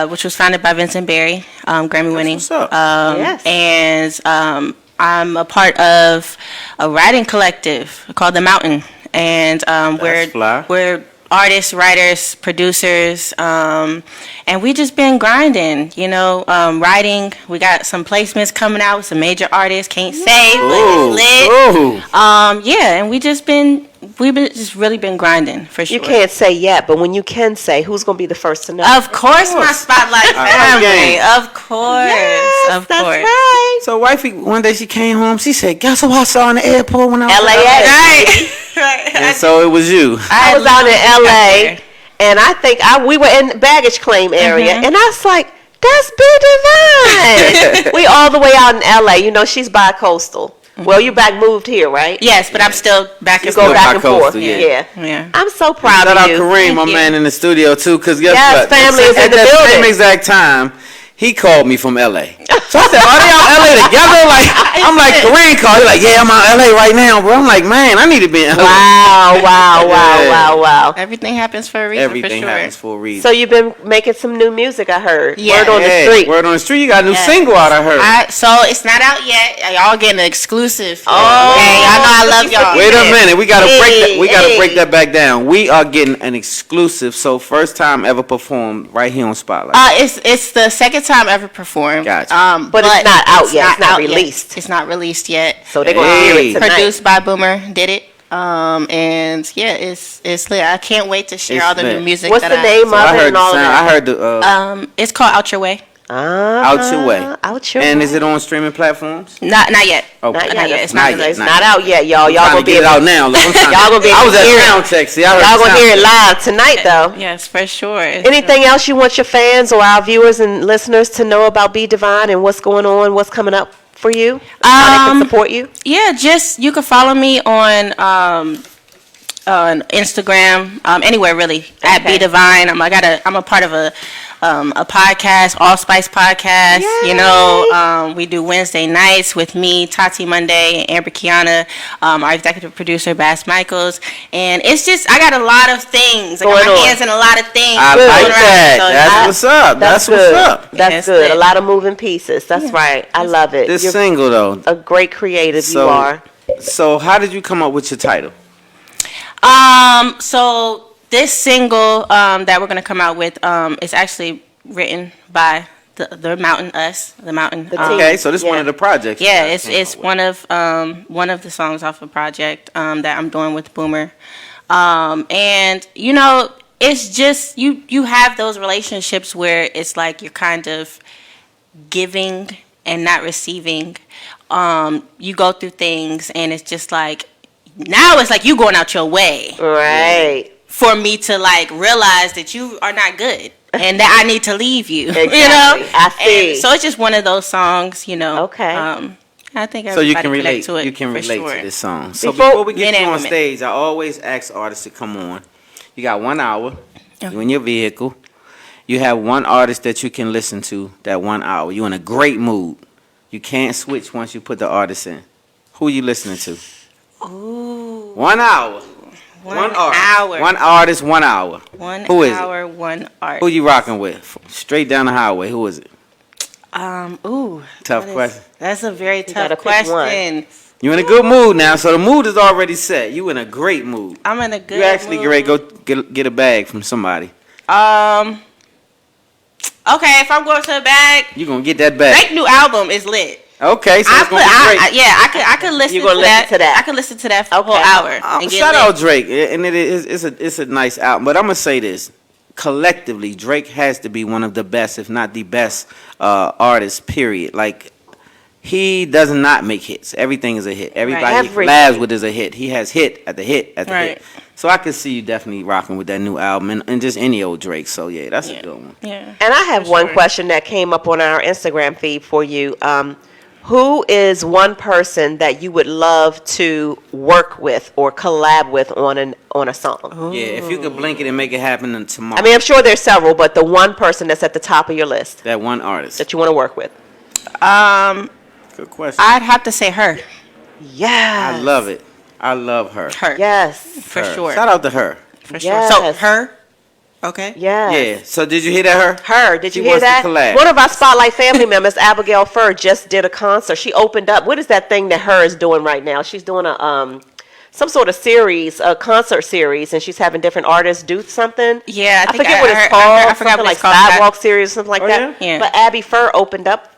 which was founded by Vincent Berry, Grammy winning. what's up. Yes. And I'm a part of a writing collective called The Mountain, and fly. we're artists, writers, producers, and we just been grinding, writing. We got some placements coming out with some major artists. Can't say, but it's lit. Yeah, and we've just really been grinding for sure. You can't say yet, but when you can say, who's going to be the first to know? Of course, my Spotlight family. Of course, of That's course. right. So wifey, one day she came home, she said, guess who I saw in the airport when I was LAX. Right. And so it was you. I was out in LA, and I think we were in the baggage claim area, and I was like, that's Be Divine. We all the way out in LA. You know, she's bi-coastal. Well, you moved here, right? Yes, but I'm still back You and go forth. back and forth. bi-coastal, Yeah. I'm so proud Shout of out you. Kareem, my man in the studio too, because guess Yes, what? family is in At the that building. same exact time, he called me from LA. So I said, are they out LA together? Like, I'm like, Kareem called. He's like, yeah, I'm out LA right now, bro. I'm like, man, I need to be in LA. Wow. Everything happens for a reason. Everything for sure. happens for a reason. So you've been making some new music, I heard. Yeah. Word on the street. Word on the street. You got a new single out, I heard. So it's not out yet. Y'all getting an exclusive. Oh. Okay, y'all know I love y'all. Wait a minute. We gotta break that. We gotta Hey. break that back down. We are getting an exclusive. So first time ever performed right here on Spotlight. It's the second time ever performed. Gotcha. But it's not out yet. It's not out yet. released. It's not released yet. So they're going to hear it tonight. Produced by Boomer, did it. And yeah, it's lit. I can't wait to share It's all the lit. new music. What's the name So of I it heard and the all sound. that? I heard the It's called Out Your Way. Out Your Way. Out Your And Way. is it on streaming platforms? Not yet. Okay. Not yet. It's not released. It's not out yet, y'all. Y'all Trying gonna to be get it able out now. Look, I'm trying Y'all gonna be I able was to at hear it. sound check. See, I heard Y'all the gonna hear it sound live tonight, though. Yes, for sure. Anything else you want your fans or our viewers and listeners to know about Be Divine and what's going on, what's coming up for you? How they can support you? Yeah, just you can follow me on Instagram, anywhere really at Be Divine. I'm a part of a podcast, Allspice podcast. Yay. You know, we do Wednesday nights with me, Tati Monday, and Amber Kiana, our executive producer Bass Michaels, and it's just I got a lot of things. I got Going my on. hands in a lot of things. I going like around. that. So That's what's up. That's what's good. up. That's Yes, good. lit. A lot of moving pieces. That's right. I love it. This You're single though. a great creative. So, you are. So how did you come up with your title? So this single that we're gonna come out with is actually written by the Mountain, the Mountain. Okay, so this is one of the projects. Yeah, it's one of the songs off a project that I'm doing with Boomer, and you know it's just you have those relationships where it's like you're kind of giving and not receiving. You go through things and it's just like now it's like you going out your way, Right. for me to like realize that you are not good and that I need to leave you. Exactly. You know, I see. And so it's just one of those songs, you know. Okay. I think So you everybody can relate. connect to it. You can for relate sure. to this song. So Before- before we get Men you and on women. stage, I always ask artists to come on. You got 1 hour. You in your vehicle. You have one artist that you can listen to that 1 hour. You're in a great mood. You can't switch once you put the artist in. Who you listening to? Ooh. 1 hour. One artist. hour. One artist, 1 hour. One Who is it? hour, one art. Who you rocking with? Straight down the highway. Who is it? Tough question. That's a very gotta tough pick one. question. You in a good mood now, so the mood is already set. You in a great mood. I'm in a good You actually mood. get ready to go get a bag from somebody. Okay, if I'm going to the bag, You gonna get that bag. Drake new album is lit. Okay, so it's gonna be great. I could listen You gonna to listen to that? I could listen to that for a whole hour and get Shout lit. out Drake, and it's a nice album. But I'm gonna say this: collectively, Drake has to be one of the best, if not the best, artists. Period. Like he does not make hits. Everything is a hit. Everybody he collabs with is a hit. He has hit at the hit at the hit. So I could see you definitely rocking with that new album and just any old Drake. So yeah, that's a good one. Yeah. And I have one question that came up on our Instagram feed for you. Who is one person that you would love to work with or collab with on a song? Yeah, if you could blink it and make it happen tomorrow. I mean, I'm sure there's several, but the one person that's at the top of your list that one artist that you want to work with. Good question. I'd have to say her. Yeah. I love it. I love her. Her. Yes. For Her. sure. Shout out to her. For sure. So her. Okay. Yes. Yeah. So did you hear that? Her. Did you She hear wants to that? collab. One of our Spotlight family members, Abigail Fur, just did a concert. She opened up. What is that thing that her is doing right now? She's doing a some sort of series, a concert series, and she's having different artists do something. Yeah, I forget what it's called. I forgot Something what like it's called. Sidewalk series, something like that. Yeah? Yeah. But Abby Fur opened up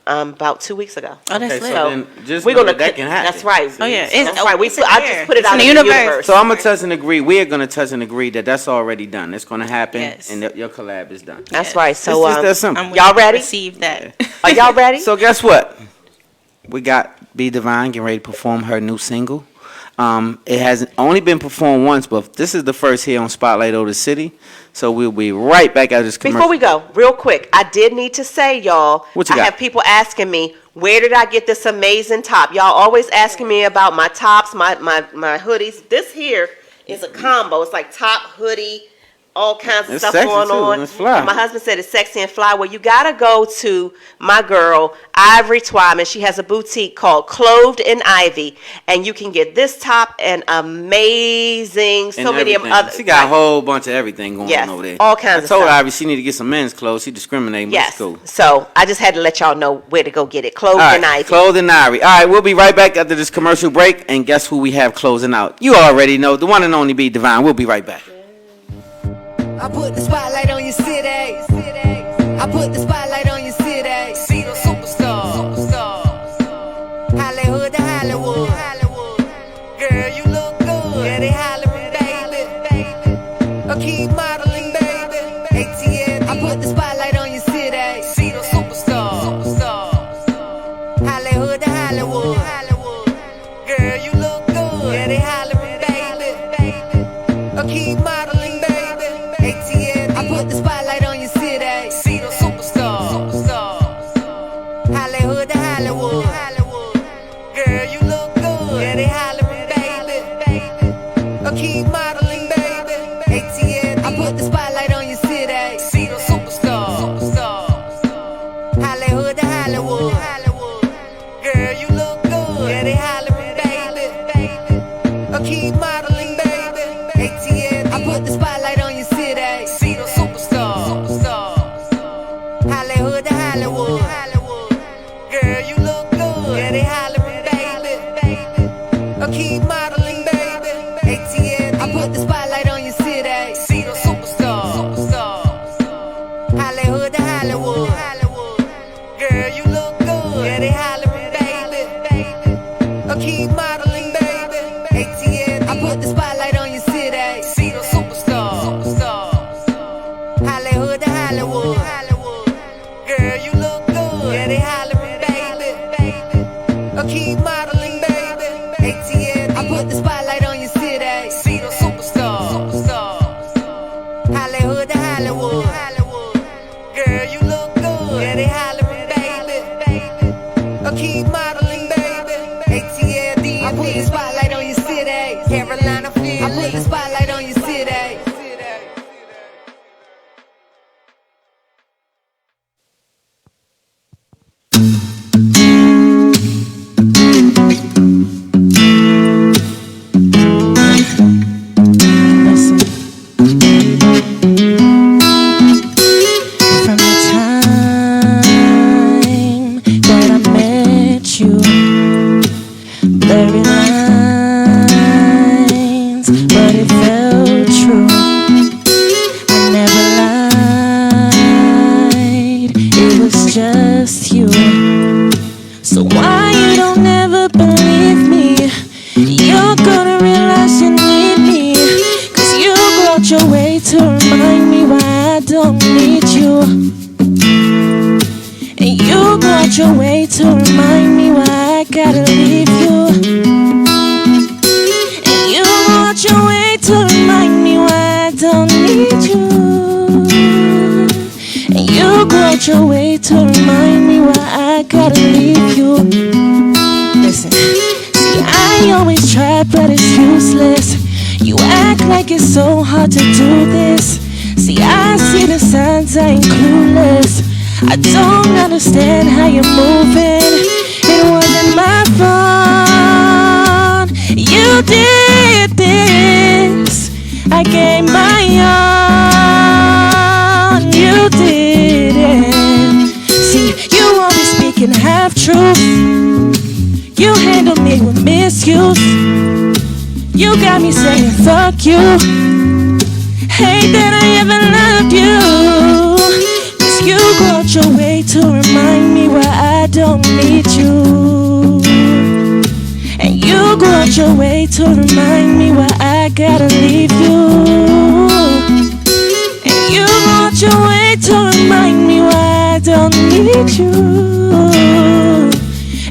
about 2 weeks ago. Oh, that's Okay, lit. so then just we're know gonna that can happen. That's right. Oh, yeah. That's right. I just put it It's out in in the the universe. So I'm gonna touch and agree. We are gonna touch and agree that that's already done. It's gonna happen, Yes. and your collab is done. That's right. So It's just that simple. I'm y'all willing to ready? receive that. Are y'all ready? So guess what? We got BDAVIGHN getting ready to perform her new single. It has only been performed once, but this is the first here on Spotlight Over the City. So we'll be right back after this commercial. Before we go, real quick, I did need to say, y'all, What you I got? have people asking me, where did I get this amazing top? Y'all always asking me about my tops, my hoodies. This here is a combo. It's like top, hoodie, all kinds of It's stuff sexy, going too. on. It's fly. My husband said it's sexy and fly. Well, you got to go to my girl, Ivory Twyman. She has a boutique called Clothed in Ivy, and you can get this top and amazing, so And many everything. other. She got a whole bunch of everything going Yes, on over there. all kinds of I told stuff. Ivy she need to get some men's clothes. She discriminating, but Yes. it's cool. So I just had to let y'all know where to go get it. Clothed All in right, Ivy. Clothed in Ivy. All right, we'll be right back after this commercial break, and guess who we have closing out? You already know, the one and only BDAVIGHN. We'll be right back. I put the spotlight on your city. I put the spotlight on your city. See the superstars. Hollywood to Hollywood. Girl, you look good. Yeah, they hollering, baby. Keep modeling, baby. ATL. I put the spotlight on your city. See the superstars. Hollywood to Hollywood. Girl, you look good. Yeah, they hollering, baby. Keep modeling, baby. ATL. I put the spotlight on your city. See the superstars. Hollywood to Hollywood. Girl, you look good. Yeah, they hollering, baby. Keep modeling, baby. ATL. I put the spotlight on your city. See the superstars. Hollywood to Hollywood. Girl, you look good. Yeah, they hollering, baby. Keep modeling, baby. ATL. I put the spotlight on your city. See the superstars. Hollywood to Hollywood. Girl, you look good. Yeah, they hollering, baby. Keep modeling, baby. ATL. I put the spotlight on your city. See the superstars. Hollywood to Hollywood. Girl, you look good. Yeah, they hollering, baby. Keep modeling, baby. ATL. I put the spotlight on your city. See the superstars. Hollywood to Hollywood. Girl, you look good. Yeah, they hollering, baby. Keep modeling, baby. ATL. I put the spotlight on your city. See the superstars. Hollywood to Hollywood. Girl, you look good. Yeah, they hollering, baby. Keep modeling, baby. ATL. I put the spotlight on your city. Carolina, Philly. I put the spotlight on your city. From the time don't need you. And you go out your way to remind me why I gotta leave you. And you go out your way to remind me why I don't need you. And you go out your way to remind me why I gotta leave you. Listen, see, I always try, but it's useless. You act like it's so hard to do this. See, I see the signs, I ain't clueless. I don't understand how you're moving. It wasn't my fault. You did this. I gave my all. You did it. See, you always speaking half truth. You handle me with misuse. You got me saying fuck you. Hate that I ever loved you. Cause you go out your way to remind me why I don't need you. And you go out your way to remind me why I gotta leave you. And you go out your way to remind me why I don't need you.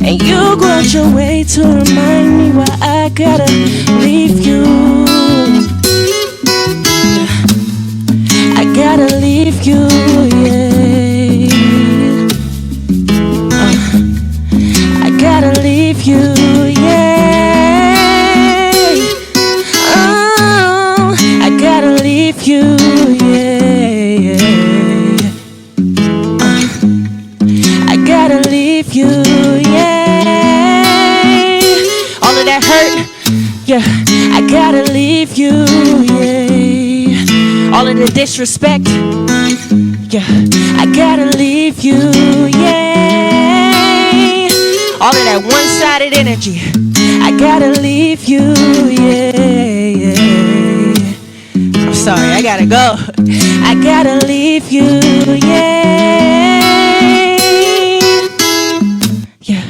And you go out your way to remind me why I gotta leave you. I gotta leave you, yeah. I gotta leave you, yeah. Oh, I gotta leave you, yeah. I gotta leave you, yeah. All of that hurt, yeah. I gotta leave you, yeah. All of the disrespect, yeah. I gotta leave you, yeah. All of that one-sided energy, I gotta leave you, yeah. I'm sorry, I gotta go. I gotta leave you, yeah. Yeah.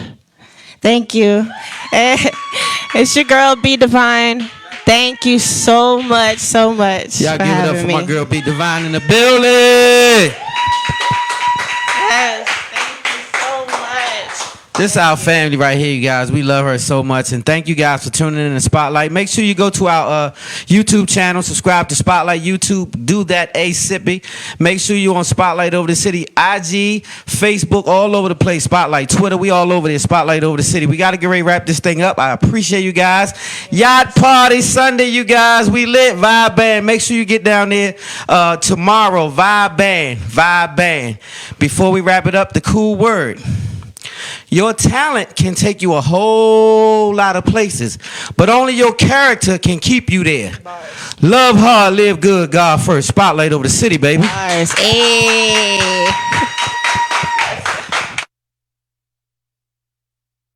Thank you. It's your girl, B Divine. Thank you so much, so much. Y'all for give it up having for me. my girl B Divine in the building. Yes, thank you so much. This is our family right here, you guys. We love her so much. And thank you guys for tuning in to Spotlight. Make sure you go to our YouTube channel. Subscribe to Spotlight YouTube. Do that ASAP. Make sure you're on Spotlight Over the City. IG, Facebook, all over the place. Spotlight, Twitter, we all over there. Spotlight Over the City. We got to get ready to wrap this thing up. I appreciate you guys. Yacht Party Sunday, you guys. We lit. Vibe Band. Make sure you get down there tomorrow. Vibe Band. Vibe Band. Before we wrap it up, the cool word. Your talent can take you a whole lot of places, but only your character can keep you there. Love hard, live good, God first. Spotlight Over the City, baby. Hey.